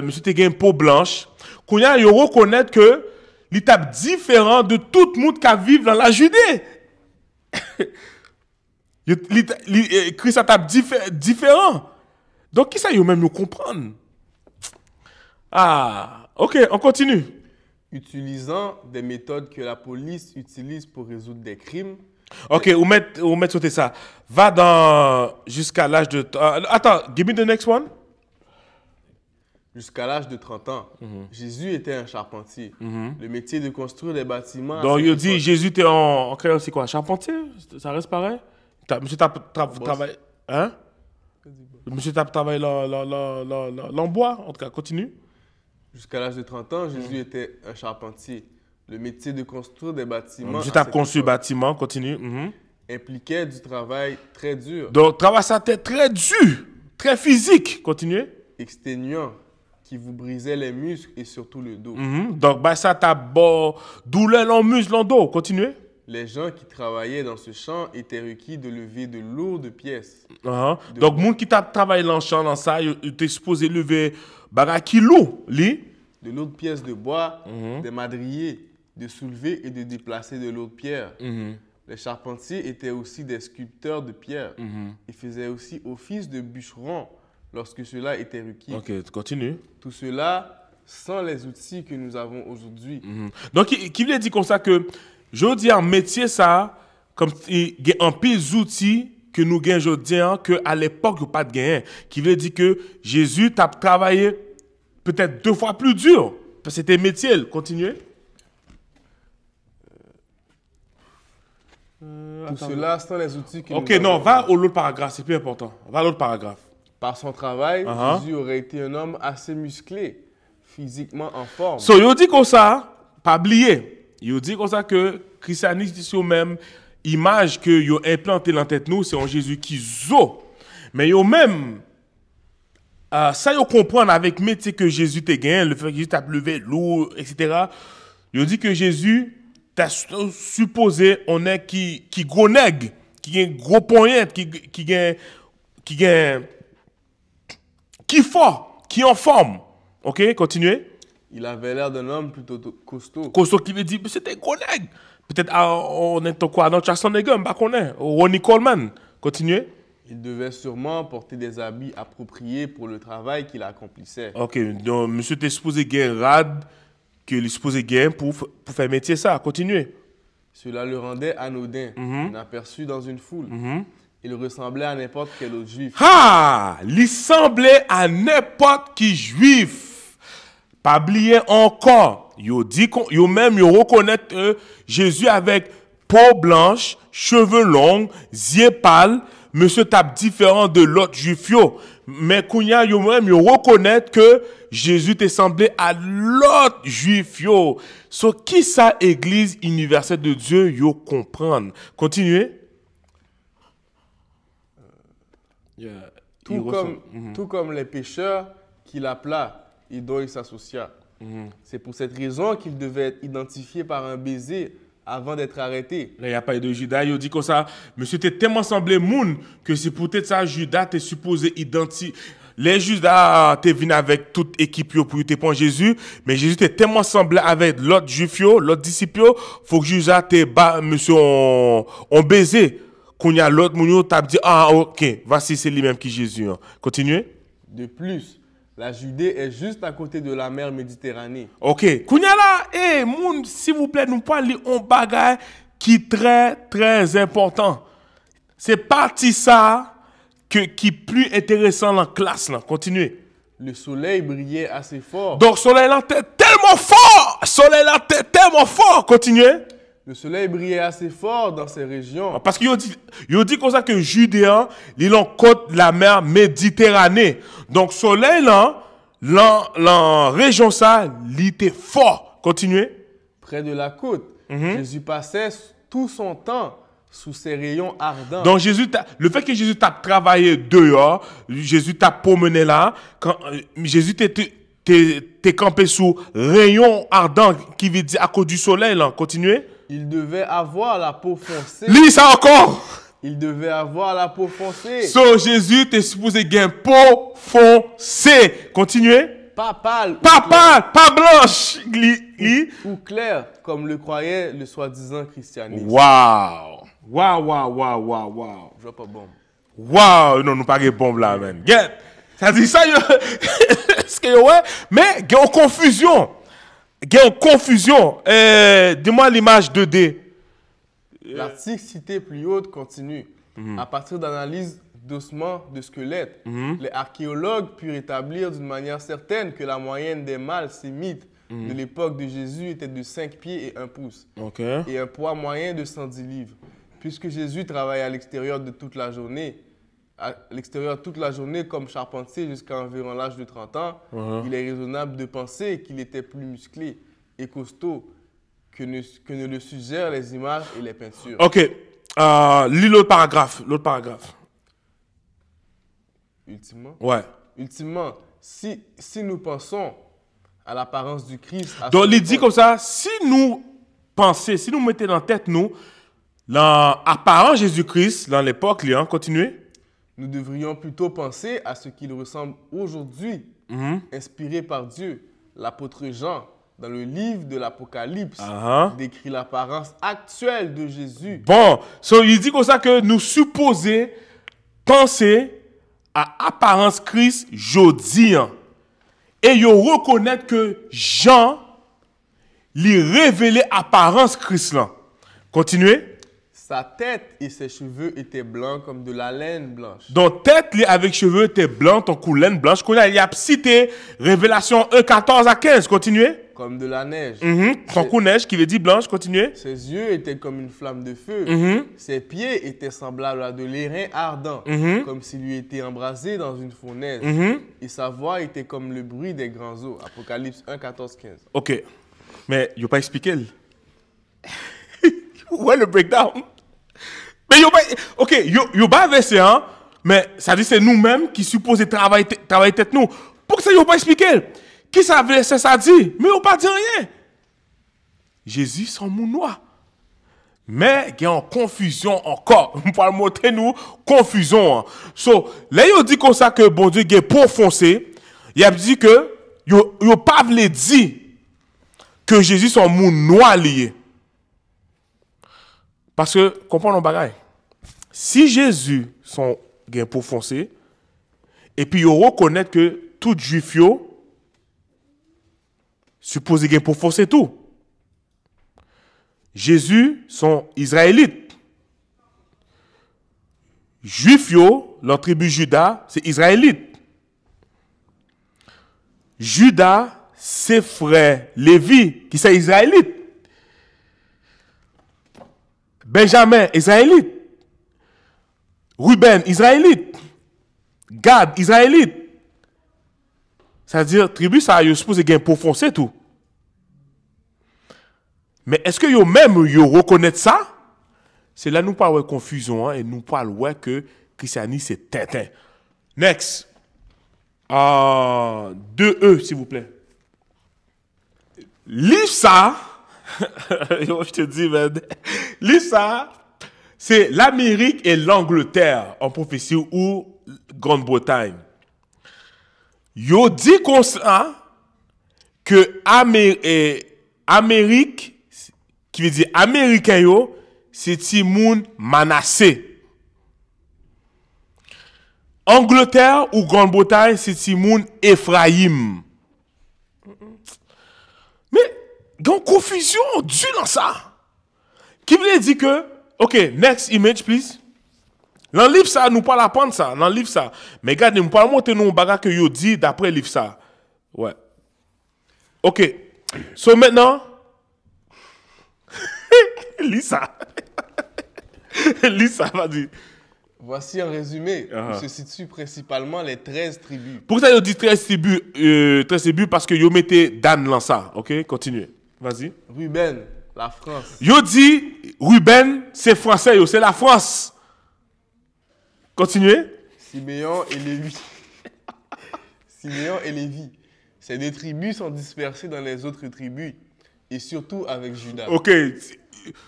monsieur te gagne peau blanche, qu'on y a, il reconnaître que l'étape différent de tout le monde qui vit dans la Judée. Christ a tape différent. Donc, qui ça y est même nous comprendre? Ah, ok, on continue.
Utilisant des méthodes que la police utilise pour résoudre des crimes.
Ok, on met sauter ça. Va dans jusqu'à l'âge de... attends, give me the next one.
Jusqu'à l'âge de 30 ans, Jésus était un charpentier. Le métier de construire des bâtiments...
Donc, il dit, Jésus était en créole, c'est quoi? Charpentier? Ça reste pareil? Monsieur travaille... Hein? Monsieur travaille en bois, en tout cas, continue.
Jusqu'à l'âge de 30 ans, Jésus était un charpentier. Le métier de construire des bâtiments...
Monsieur a conçu bâtiment, continue.
Impliquait du travail très dur.
Donc, travail, ça était très dur, très physique. Continuez.
Exténuant, qui vous brisait les muscles et surtout le dos.
Donc, bah, ça t'a douleur dans le muscle, dans le dos. Continuez.
Les gens qui travaillaient dans ce champ étaient requis de lever de lourdes pièces.
Donc, monde qui t'a travaillé dans le champ, dans ça, il était supposé lever bagarre qui lourd,
de lourdes pièces de bois, des madriers, de soulever et de déplacer de lourdes pierres. Les charpentiers étaient aussi des sculpteurs de pierre. Ils faisaient aussi office de bûcherons lorsque cela était requis.
Ok, continue.
Tout cela sans les outils que nous avons aujourd'hui.
Donc, qui veut dire comme ça que, je dis un métier ça, comme il y a un pile d'outils que nous gagnons aujourd'hui, qu'à l'époque, il n'y a pas de gain. Qui veut dire que Jésus t'a travaillé peut-être 2 fois plus dur. Parce que c'était métier. Continuez.
Tout cela sans les outils que
ok,
nous
non,
avons
va au l'autre paragraphe, c'est plus important. Va à l'autre paragraphe.
Par son travail, Jésus aurait été un homme assez musclé, physiquement en forme.
So, il dit comme ça, pas oublier. Il dit comme ça que christianisme, c'est même image que yo implanté dans la tête nous, c'est en Jésus qui zo. Mais yo même ça yo comprendre avec métier que Jésus te gagne, le fait que Jésus t'a levé lourd, etc. Yo dit que Jésus t'a supposé on est qui gros nègre, qui a gros poignet, qui fort, qui en forme. OK, continuez.
Il avait l'air d'un homme plutôt costaud.
Costaud qui veut dire c'était gros nègre. Peut-être on est quoi dans Jackson Nègre, bah connaît. Ronnie Coleman. Continuez.
Il devait sûrement porter des habits appropriés pour le travail qu'il accomplissait.
OK, donc monsieur était supposé gagner rad que il supposé gagner pour faire métier ça. Continuez.
Cela le rendait anodin, inaperçu dans une foule. Il ressemblait à n'importe quel autre juif.
Ah, il semblait à n'importe qui juif. Pas oublier encore. Yo dit yo même yo reconnaître Jésus avec peau blanche, cheveux longs, yeux pâles, monsieur tape différent de l'autre juif yo. Mais kounya yo même yo reconnaître que Jésus te semblé à l'autre juif yo. So qui ça église universelle de Dieu yo comprendre. Continuez.
Tout comme les pécheurs qu'il appela et dont il s'associa. C'est pour cette raison qu'il devait être identifié par un baiser avant d'être arrêté.
Là, il n'y a pas de Judas. Il dit comme ça, monsieur t'es tellement semblé moun que c'est peut-être ça, Judas t'es supposé identifier. Les Judas t'es venu avec toute équipe pour te prendre Jésus, mais Jésus t'es tellement semblé avec l'autre juif, l'autre disciple, faut que Judas t'es bas, monsieur, on baiser. Quand il y a l'autre moun, t'as dit, ah, ok, voici, c'est lui-même qui Jésus. Continuez.
De plus, la Judée est juste à côté de la mer Méditerranée.
Ok. Kounya là, moun, s'il vous plaît, nous parlons en bagaille qui est très, très important. C'est parti ça qui est plus intéressant dans la classe. Là. Continuez.
Le soleil brillait assez fort.
Donc, soleil là, t'es tellement fort. Soleil là, t'es tellement fort. Continuez.
Le soleil brillait assez fort dans ces régions.
Parce qu'il dit comme ça que Judéen, il en côte la mer Méditerranée. Donc, soleil là, la région ça, il était fort. Continuez.
Près de la côte, Jésus passait tout son temps sous ses rayons ardents.
Donc, le fait que Jésus t'a travaillé dehors, Jésus t'a promené là, quand Jésus t'es campé sous rayon ardent, qui veut dire à cause du soleil, là. Continuez.
Il devait avoir la peau foncée.
Lis ça encore.
Il devait avoir la peau foncée.
So, Jésus t'es supposé gagner peau foncée. Continuez.
Pas pâle.
Pas blanche.
Ou clair, comme le croyait le soi-disant christianisme.
Wow.
Je vois pas bon.
Wow. Non, nous pas de bombe là, man. Get. Ça dit ça, est-ce que ouais? Mais, il y a une confusion. Dis-moi l'image 2D.
L'article cité plus haut continue. À partir d'analyses d'ossements de squelettes, les archéologues purent établir d'une manière certaine que la moyenne des mâles sémites de l'époque de Jésus était de 5 pieds et 1 pouce.
Okay.
Et un poids moyen de 110 livres. Puisque Jésus travaillait à l'extérieur toute la journée comme charpentier jusqu'à environ l'âge de 30 ans, il est raisonnable de penser qu'il était plus musclé et costaud que ne le suggèrent les images et les peintures.
OK. Lis l'autre paragraphe.
Ultimement,
Ouais.
si nous pensons à l'apparence du Christ...
Donc, il dit comme ça, si nous mettons dans la tête, l'apparence Jésus-Christ, dans l'époque, continuez.
Nous devrions plutôt penser à ce qu'il ressemble aujourd'hui, inspiré par Dieu. L'apôtre Jean, dans le livre de l'Apocalypse, décrit l'apparence actuelle de Jésus.
Bon, il dit comme ça que nous supposons penser à apparence Christ jodi. Et ils reconnaissent que Jean lui révélé apparence Christ là. Continuez.
Sa tête et ses cheveux étaient blancs comme de la laine blanche.
Donc, tête avec cheveux était blanc, ton cou laine blanche. Il y a cité Révélation 1, 14 à 15. Continuez.
Comme de la neige.
Ton cou neige qui veut dire blanche. Continuez.
Ses yeux étaient comme une flamme de feu. Ses pieds étaient semblables à de l'airain ardent, comme s'il lui était embrasé dans une fournaise. Et sa voix était comme le bruit des grands eaux. Apocalypse 1, 14, 15.
OK. Mais il n'a pas expliqué. Ouais, le breakdown. Mais OK, yo pas versé, mais ça dit c'est nous-mêmes qui supposons travailler tête nous. Pour que ça yo pas expliqué. Qui ça verset ça dit? Mais yo pas dit rien. Jésus son moun noir. Mais il y a une confusion encore. On va montrer nous confusion. So, là yo dit comme ça que bon Dieu est pour foncer, il a dit que yo pas voulu dire que Jésus son moun noir lié. Parce que, comprenons bagaille. Si Jésus son gain pour foncer, et puis il reconnaît que tout juif supposé gain pour foncer tout. Jésus sont israélites. Juif la tribu Juda, c'est israélite. Juda, c'est frère Lévi, qui c'est israélite. Benjamin, israélite. Ruben, israélite. Gad, israélite. C'est-à-dire, tribu, ça a supposé gagner pour foncer tout. Mais est-ce que yo même yo reconnaissent ça? C'est là nous parlons de confusion et nous parlons que christianisme c'est tintin. Next. 2E, s'il vous plaît. Lis ça. Je te dis, man. Lis ça. C'est l'Amérique et l'Angleterre en prophétie ou Grande-Bretagne. Yo dit comme ça que Amérique, qui veut dire Américain yo, c'est Timoun Manassé. Angleterre ou Grande-Bretagne, c'est Timoun Ephraïm. Mais, il y a une confusion due dans ça. Qui veut dire que, ok, next image, please. Dans le livre, ça, nous pas l'apprendre ça. Dans le livre, ça. Mais regardez, nous pas montrer nous un bagage que yo dit d'après le livre, ça. Ouais. Ok. So maintenant, lis ça. Lis ça, vas-y.
Voici en résumé où se situent principalement les 13 tribus.
Pourquoi ça yo dit 13 tribus parce que yo mettez Dan dans ça. Ok, continuez. Vas-y.
Ruben, la France.
Yo dit Ruben, c'est français, yo, c'est la France. Continuez.
Siméon et Lévi. Siméon et Lévi. Ces deux tribus sont dispersées dans les autres tribus et surtout avec Judas.
Ok.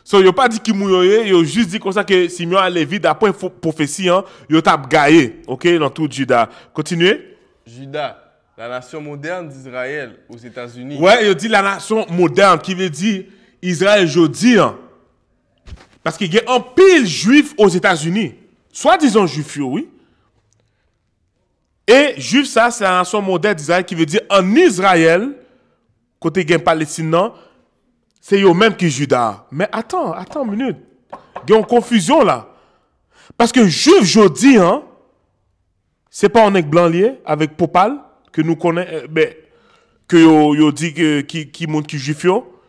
So, yo pas dit qui mouyoye, yo juste dit comme ça que Simeon a Lévi, d'après prophétie, hein, yo tap gaillé, ok, dans tout Juda. Continuez.
Judas, la nation moderne d'Israël aux États-Unis.
Ouais, yo dit la nation moderne, qui veut dire Israël aujourd'hui, hein. Parce qu'il y a un pile juif aux États-Unis. Soit disons juif, oui. Et juif, ça, c'est la nation moderne d'Israël qui veut dire en Israël, côté gen Palestine, non, c'est eux même qui Judas. Mais attends une minute. Il y a une confusion là. Parce que juif, je dis, hein, c'est pas un nègre blanc lié avec Popal, que nous connaissons, que yo dit que qui monte qui juif yo,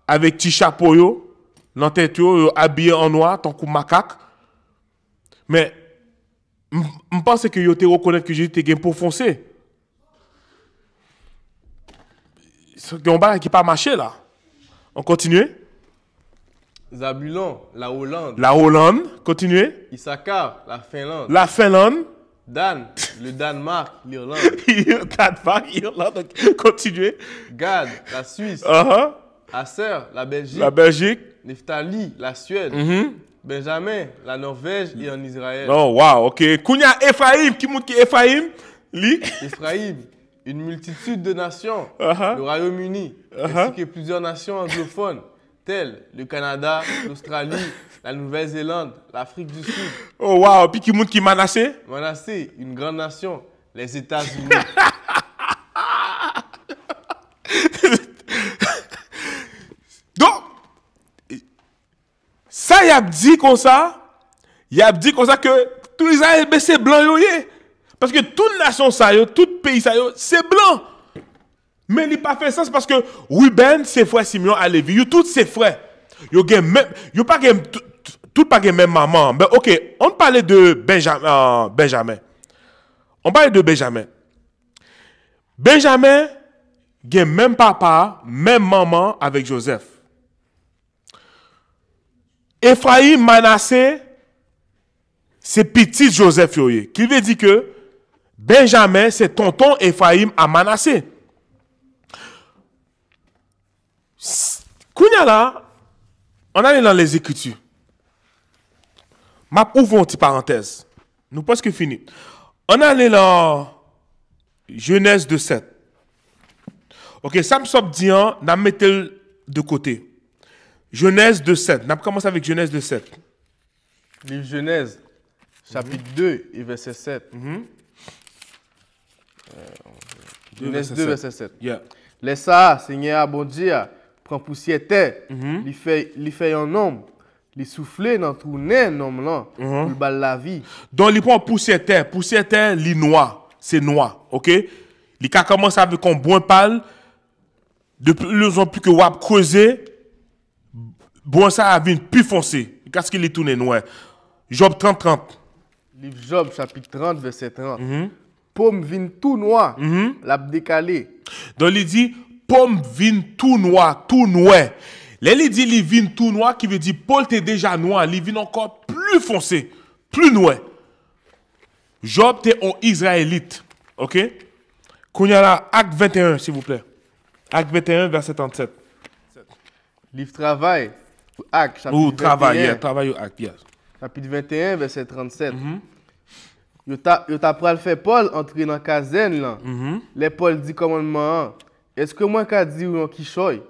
avec petit chapeau yo, dans tête yo, habillé en noir, tant que macaque. Mais, je pense que yo te reconnaître que Jésus te gen pour foncer. C'est un bagage qui pas marché là. On continue.
Zabulon, la Hollande.
La Hollande, continuez.
Issachar, la Finlande.
La Finlande.
Dan, le Danemark, l'Irlande.
Danemark, Irlande, continuez.
Gad, la Suisse. Aser, la Belgique.
La Belgique.
Nephtali, la Suède. Benjamin, la Norvège et en Israël.
Oh, wow, ok. Kounya Ephraim, qui montre qui Ephraim? Li?
Ephraim, une multitude de nations. Le Royaume-Uni, ainsi que plusieurs nations anglophones, telles le Canada, l'Australie, la Nouvelle-Zélande, l'Afrique du Sud.
Oh, wow. Puis qui montre qui Manassé?
Manassé, une grande nation, les États-Unis.
Donc, ça, y a dit comme ça. Y a dit comme ça que tout Israël, c'est blanc, yo, yé. Parce que toute nation, ça, yo, tout pays, ça, yo, c'est blanc. Mais il n'a pas fait sens parce que Ruben, ses frères Simeon, à Lévi, yo, tous ses frères. Yo, yo pas tout pas même maman. Mais ok, on parlait de Benjamin. On parlait de Benjamin. Benjamin, il même papa, même maman avec Joseph. Ephraim, Manassé, c'est petit Joseph yoye. Qui veut dire que Benjamin, c'est tonton Ephraim à Manassé. Kounya là, on allait dans les Écritures. Ma ouvre une petite parenthèse. Nous presque fini. On allait dans Genèse 2:7. Ok, ça me semble dire, on a mis de côté. Genèse 2:7. On a commencé avec Genèse 2:7.
Livre Genèse, chapitre 2 et verset 7. Genèse 2, verset 7.
Yeah.
Laisse ça, Seigneur, bon Dieu, prend poussière terre, il fait un homme, il souffle dans tout nez, homme là, pour le la vie.
Donc, il prend poussière terre, il noir, c'est noir, ok? Il a commencé avec un bon pâle, de plus en plus que wap creuser, bon ça a vu plus foncé, qu'est-ce qu'il est tourné noir? Job 30:30.
Livre Job, chapitre 30, verset 30. Pomme vin tout noir, l'a décalé.
Donc, il dit, pomme vin tout noir, tout noir. Là, il dit, il vin tout noir, qui veut dire, Paul t'es déjà noir, il vin encore plus foncé, plus noir. Job t'es un Israélite, ok? Qu'on y a là, acte 21, s'il vous plaît. Acte 21, verset 37.
Livre Travail, acte, chapitre
Ou
21.
travail, travail ou acte, yes.
Chapitre 21, verset 37. Yo t'a pral fait Paul entrer dans la caserne là. Les Paul dit commandement. Est-ce que moi qu'a dit ou qui choy?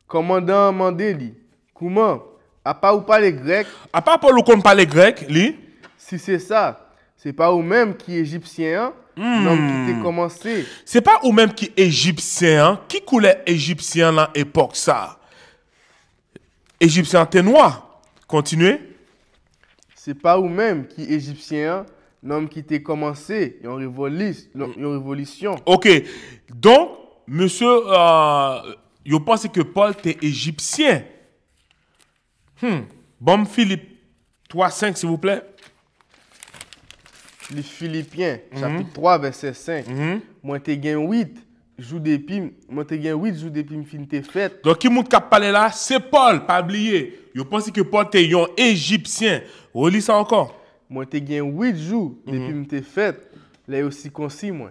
Commandant mandé li. Comment? À part ou parler grec?
À part Paul ou qu'on parle grec, li?
Si c'est ça, c'est pas ou même qui égyptien, non qui t'a commencé.
C'est pas ou même qui égyptien, qui coulait égyptien dans l'époque ça. Égyptien t'es noir. Continuez.
C'est pas ou même qui égyptien, l'homme qui t'a commencé, une révolution.
Ok. Donc, monsieur, je pense que Paul était égyptien. Bon, Philippe 3,5, s'il vous plaît.
Les Philippiens, chapitre 3, verset 5. Moi, t'ai gagné 8 jours depuis, fin t'es fait.
Donc, qui monte cap parler là, c'est Paul, pas oublier. Je pense que Paul était un égyptien. Relis ça encore.
Moi, t'ai gagné 8 jours depuis t'es fait. Là aussi concis, moi.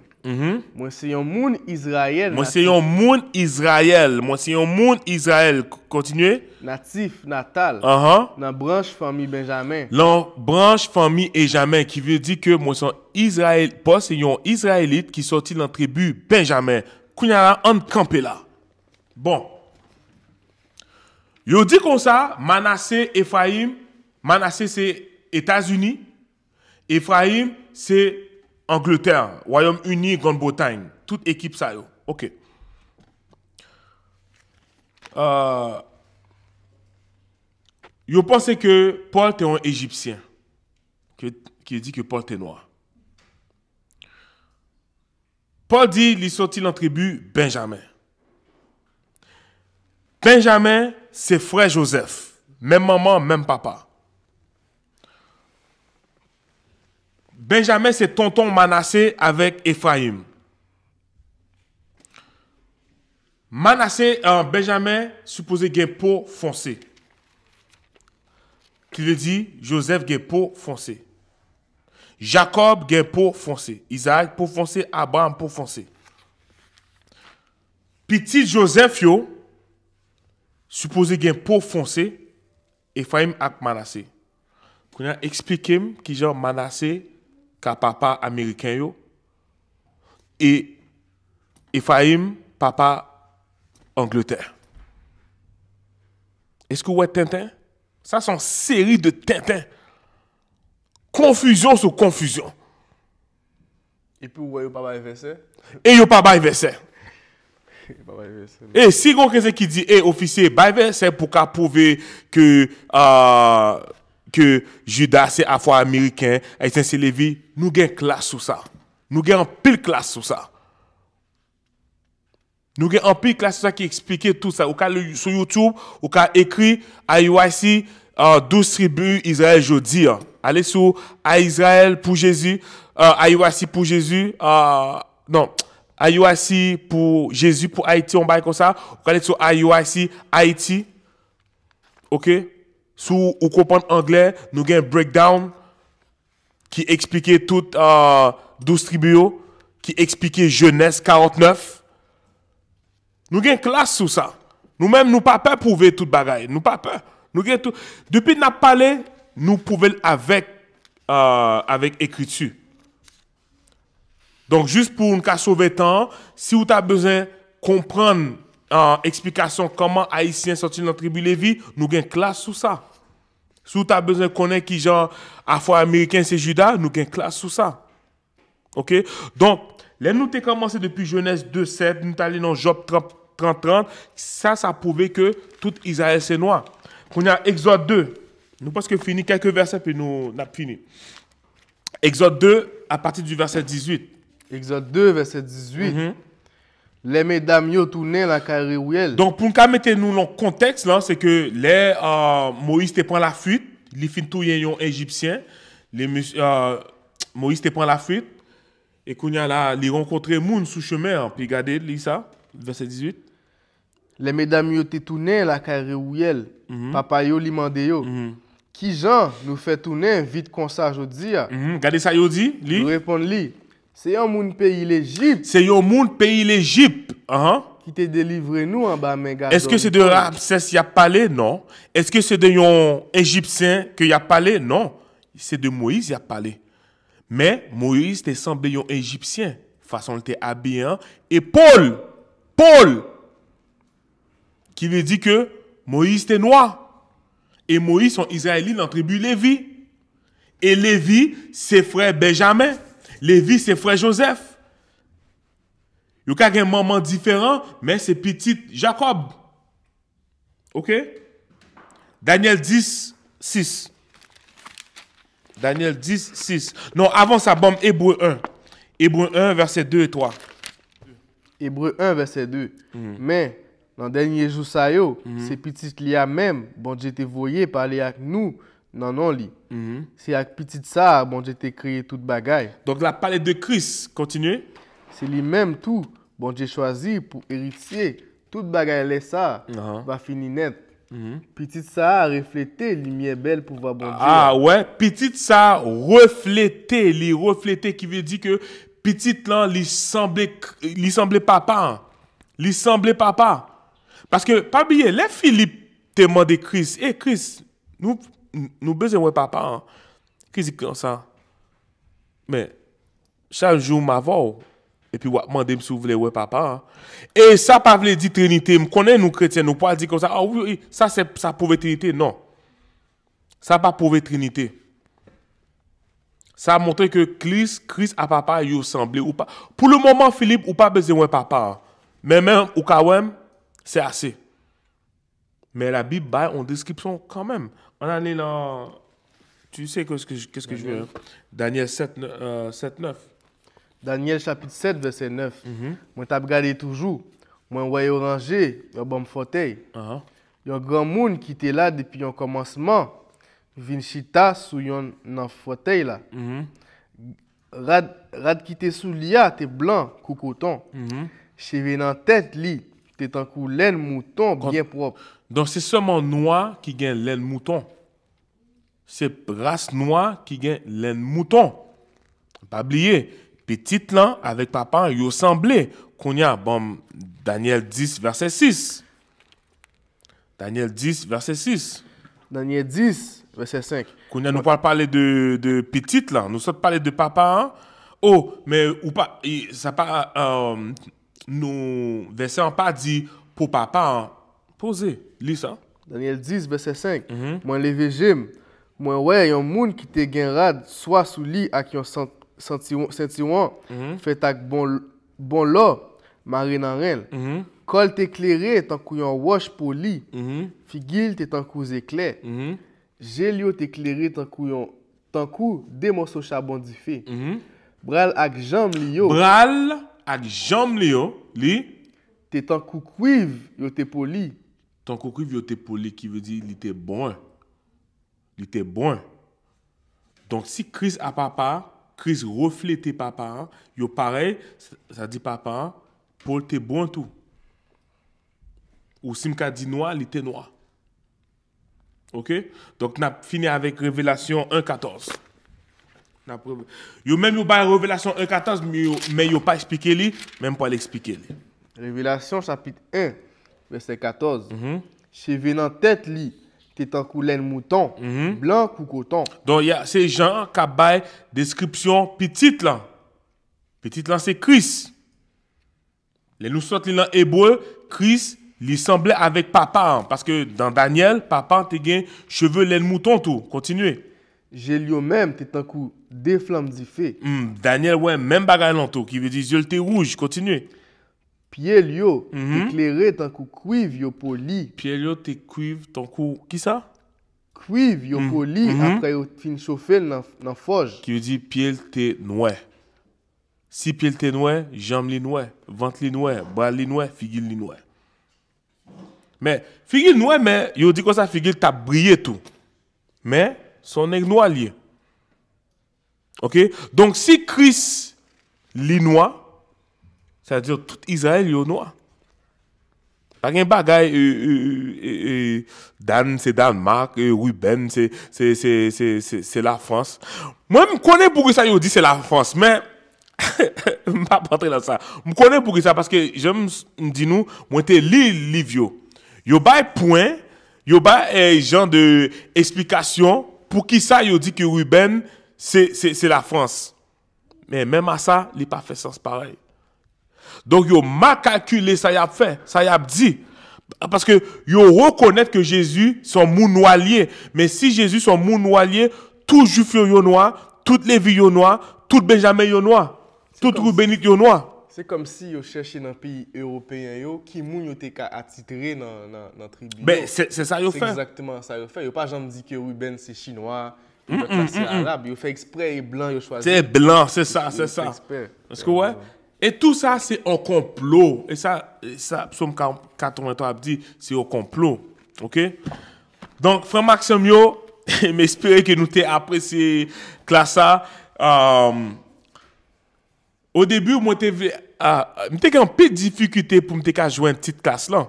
Moi, c'est un monde Israël.
Moi, c'est un monde Israël. Moi, c'est un monde Israël. Continuez.
Natif, natal. Dans branche famille Benjamin.
Dans branche famille Benjamin, qui veut dire que moi, c'est Israël. Paul, c'est un Israélite qui sortit dans la tribu Benjamin. Kounyala, on campé là. Bon. Yo dit comme ça, Manassé, Ephraim. Manassé, c'est États-Unis. Ephraim, c'est Angleterre, Royaume-Uni, Grande-Bretagne, toute équipe ça yo. OK. Yo pense que Paul était un Égyptien qui dit que Paul était noir. Paul dit il sorti dans la tribu Benjamin. Benjamin, c'est frère Joseph, même maman, même papa. Benjamin, c'est tonton Manassé avec Ephraim. Benjamin, supposé qu'il peau foncé. Qui le dit, Joseph a peau foncé. Jacob a peau foncé. Isaac peau foncé. Abraham peau foncé. Petit Joseph, yo, supposé qu'il peau foncé. Ephraim ak Manassé. Qu'on a expliqué qui genre Manassé ka papa américain yo et Ephraim papa Angleterre. Est-ce que vous êtes Tintin? Ça c'est une série de Tintin. Confusion sur confusion.
Et puis vous voyez pas verset.
Et yo pas verset. Et si on quelqu'un qui dit officier verset pour qu'à prouver que Judas c'est afro-américain, Haïtien c'est Lévi, nous avons classe sur ça. Nous avons pile classe sur ça. Nous avons un pile classe sur ça qui explique tout ça. Ou sur YouTube, ou écrit IUIC 12 tribus Israël jeudi. Allez sur Israël pour Jésus, IUIC pour Jésus, non, IUIC pour Jésus pour Haïti, on va comme ça. Ou allez sur IUIC Haïti. OK? Si vous comprenez anglais, nous avons un breakdown qui expliquait toutes 12 tribus, qui expliquait Genèse 49. Nous avons une classe sur ça. Nous-mêmes, nous pas peur prouver toute bagaille. Nous pas peur. Nous tout. Depuis que nous avons parlé, nous pouvons avec écriture. Donc, juste pour nous sauver le temps, si vous avez besoin de comprendre explication comment Haïtiens sont dans la tribu Lévi, nous avons une classe sur ça. Si vous avez besoin de connaître qui genre afro-américain c'est Judas, nous avons une classe sur ça. OK? Donc, là, nous avons commencé depuis Genèse 2,7, nous sommes allés dans Job 30. Ça a prouvé que tout Israël c'est noir. Quand il y a Exode 2, nous pensons que fini quelques versets puis nous avons fini. Exode 2, à partir du verset 18.
Exode 2, verset 18. Les mesdames yo tourné la carrière.
Donc, pour nous mettre nous dans le contexte, c'est que les Moïse te prend la fuite, il fin tout un Égyptien, Moïse te prend la fuite, et qu'on y a là, il rencontre moun sous chemin, puis regardez, lis ça, verset 18.
Les mesdames yo te tourné la carrière. Papa yo li mande yo. Qui Jean nous fait tourner vite comme ça jodi a.
Regardez ça yo dit, li.
Nous répond li. C'est un moun pays l'Égypte.
C'est un moun pays l'Égypte.
Qui te délivré nous en bas mais
Est-ce que c'est de Ramsès qui a parlé? Non. Est-ce que c'est de un Égyptien qui a parlé? Non. C'est de Moïse qui a parlé. Mais Moïse te semblé un Égyptien. Façon il était habillé. Et Paul, qui veut dire que Moïse était noir. Et Moïse sont Israélites dans la tribu Lévi. Et Lévi, c'est frère Benjamin. Lévi, c'est frère Joseph. Il y a un moment différent, mais c'est petit Jacob. OK? Daniel 10, 6. Daniel 10, 6. Non, avant ça, bon, Hébreu 1. Hébreu 1, verset 2 et 3.
Hébreu 1, verset 2. Mais, dans le dernier jour, ça yo, ces petites liens même, bon Dieu te voyé parler avec nous, non, li. C'est avec petite ça, bon Dieu te créé toute bagaille.
Donc, la palette de Christ, continuez.
C'est lui-même tout, bon Dieu choisi pour héritier. Toute bagaille là, ça, va finir net. Petite ça a reflété, lumière belle pour voir bon Dieu.
Ah ouais, petite ça reflété, qui veut dire que petite là, lui semblait papa. Lui semblait papa. Parce que, pas oublier, les Philippe te demandé Christ. Eh Christ, nous besoin de papa. Hein. Christ dit comme ça. Mais, chaque jour, ma voix. Et puis, on demande si vous voulez ouais papa. Hein. Et ça, pas veut dire Trinité. Je connais nous chrétiens, nous pas dire comme ça. Ah oui, ça, c'est ça prouve Trinité. Non. Ça pas prouve Trinité. Ça a montré que Christ à papa, il semblé ou pas. Pour le moment, Philippe, ou pas besoin de papa. Mais même, ou quand même, c'est assez. Mais la Bible a une description quand même. On en est là. Tu sais qu'est-ce que je veux dire? Daniel 7, 9.
Daniel chapitre 7, verset 9. Moi, t'as regardé toujours. Moi, ouais, orangé, un bon fauteuil. Il y a un grand monde qui était là depuis un commencement. Vinchita sous un fauteuil là. Rad qui était sous l'ia, t'es blanc, coucoton. Cheveux dans tête, li, t'es en coup laine mouton bien propre.
Donc, c'est seulement noir qui gagne laine mouton. C'est race noire qui gagne laine mouton. Pas oublier. Petite là, avec papa, il semblait qu'on y a, bon, Daniel 10, verset 6. Daniel 10, verset 6.
Daniel 10, verset 5.
Qu'on y a, nous pas parler de petite là, nous sommes parler de papa. Hein? Oh, mais ou pas, ça pas, nous, verset en pas dit pour papa. Hein? Posez, lis ça.
Daniel 10, verset 5. Moi, levé j'aime. Moi, ouais, y a un monde qui te gagne rad, soit sous lit, à qui on sentiment fait avec bon lot marine en reine col t'éclairé tant qu'on wash poli figil t'es tant qu'on éclair gélio t'éclairé tant qu'on des morceaux charbon du fait bral ak jambe lio
li
t'es tant qu'on cuivre yo t'es poli
tant qu'on cuivre yo t'es poli qui veut dire il était bon donc si Christ a papa Christ reflétait papa, yo pareil, ça dit papa, Paul t'es bon tout. Ou si m'ka dit noir, il était noir. OK? Donc, on a fini avec Révélation 1.14. Yo même yo pas Révélation 1.14, mais yo pas expliqué li, même pas l'expliquer li.
Révélation chapitre 1, verset 14. Cheveux dans tête li, t'es en couleur mouton, blanc ou coton.
Donc, il y a ces gens qui ont description petite là. Petite là, c'est Christ. Les nous sortent dans hébreu, Christ, il semblait avec papa. Hein, parce que dans Daniel, papa, t'es gain cheveux laine mouton tout. Continuez.
J'ai lu même, t'es en coup des flammes du feu.
Daniel, ouais, même bagaille là tout, qui veut dire yeux t'es rouge. Continuez.
Pied yo, éclairé tant coup cuivre yo poli.
Pied yo t'es cuivre tant coup qui ça?
Cuivre yo poli après yo fin chauffer dans forge.
Qui veut dire pied t'es noir. Si pied t'es noir, jambe li noir, ventre li noir, bras li noir, figure li noir. Mais figure noir mais yo dit comme ça figure t'a brillé tout. Mais son nèg noir lié. OK? Donc si Christ li noir, c'est-à-dire tout Israël est noir. Pas un bagaille Dan c'est Danemark, Ruben c'est la France. Moi je connais pour ça yo dit c'est la France mais je pas rentrer dans ça. Je connais pour ça parce que j'aime dit nous moi te li livre yo ba point, yo ba genre de explication pour qui ça yo dit que Ruben c'est la France. Mais même à ça, il pas fait sens pareil. Donc, yo m'a calculé, ça y a fait, ça y a dit. Parce que yo reconnaît que Jésus son moun noir. Mais si Jésus son moun noir, tout Juif yo noir, toutes les vies yo noir, tout Benjamin yo noir, tout Rubenite yo noir.
C'est comme si vous cherchez dans les pays européens qui moun yo te ka attitré dans la tribu.
Ben, c'est ça yo
C'est
fait.
exactement ça yo fait. Yo pas jamais dit que Ruben c'est chinois, c'est arabe. Yo fait exprès et blanc yo choisi.
C'est blanc, c'est ça, c'est
Yo
ça.
fait exprès.
Parce que ouais. Et tout ça, c'est un complot. Et ça Psaume 83 a dit, c'est un complot. OK? Donc, frère Maxime, yo, m'espère que nous t'ai apprécié classe ça. Au début, moi, j'avais un peu de difficulté pour me joindre une petite classe là.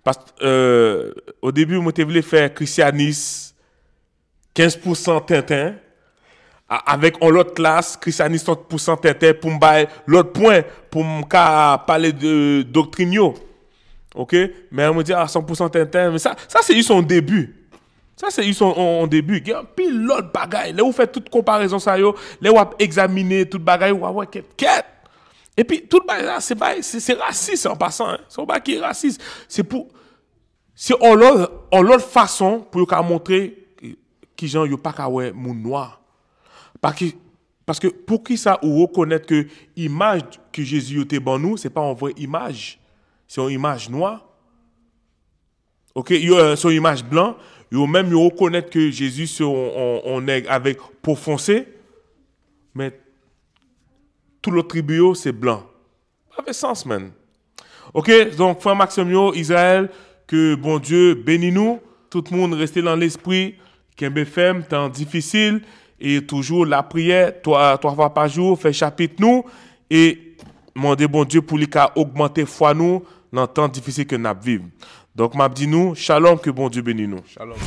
Parce que au début, moi, je voulais faire christianisme 15% Tintin. Avec l'autre classe, christianisme 30% Tintin pour me bailler l'autre point pour me parler de doctrine. OK? Mais on me dit 100% Tintin. Mais ça c'est eu son début. Ça, c'est eu son début. Il y a pile l'autre bagaille. Là, vous faites toute comparaison, ça, là, vous examinez toute bagaille, ouais, quête. Et puis, toute bagaille, c'est raciste en passant. Hein. C'est un bagaille qui est raciste. C'est en l'autre façon pour montrer que gens n'ont pas qu'à ouais moun noir. Parce que pour qui ça, ou reconnaître que l'image que Jésus était bon nous, ce n'est pas une vraie image. C'est une image noire. OK? C'est une image blanche. Yo même yo reconnaître que Jésus on est avec peau foncée, mais tout l'autre tribu c'est blanc. Ça fait sens, man. OK, donc frère Maxime Israël, que bon Dieu bénisse nous, tout le monde reste dans l'esprit, Kembe ferme, temps difficile et toujours la prière, trois fois par jour, fait chapitre nous et demander bon Dieu pour lui augmenter foi nous dans le temps difficile que nous vivons. Donc, m'a dit nous, shalom, que bon Dieu bénisse nous.
Shalom.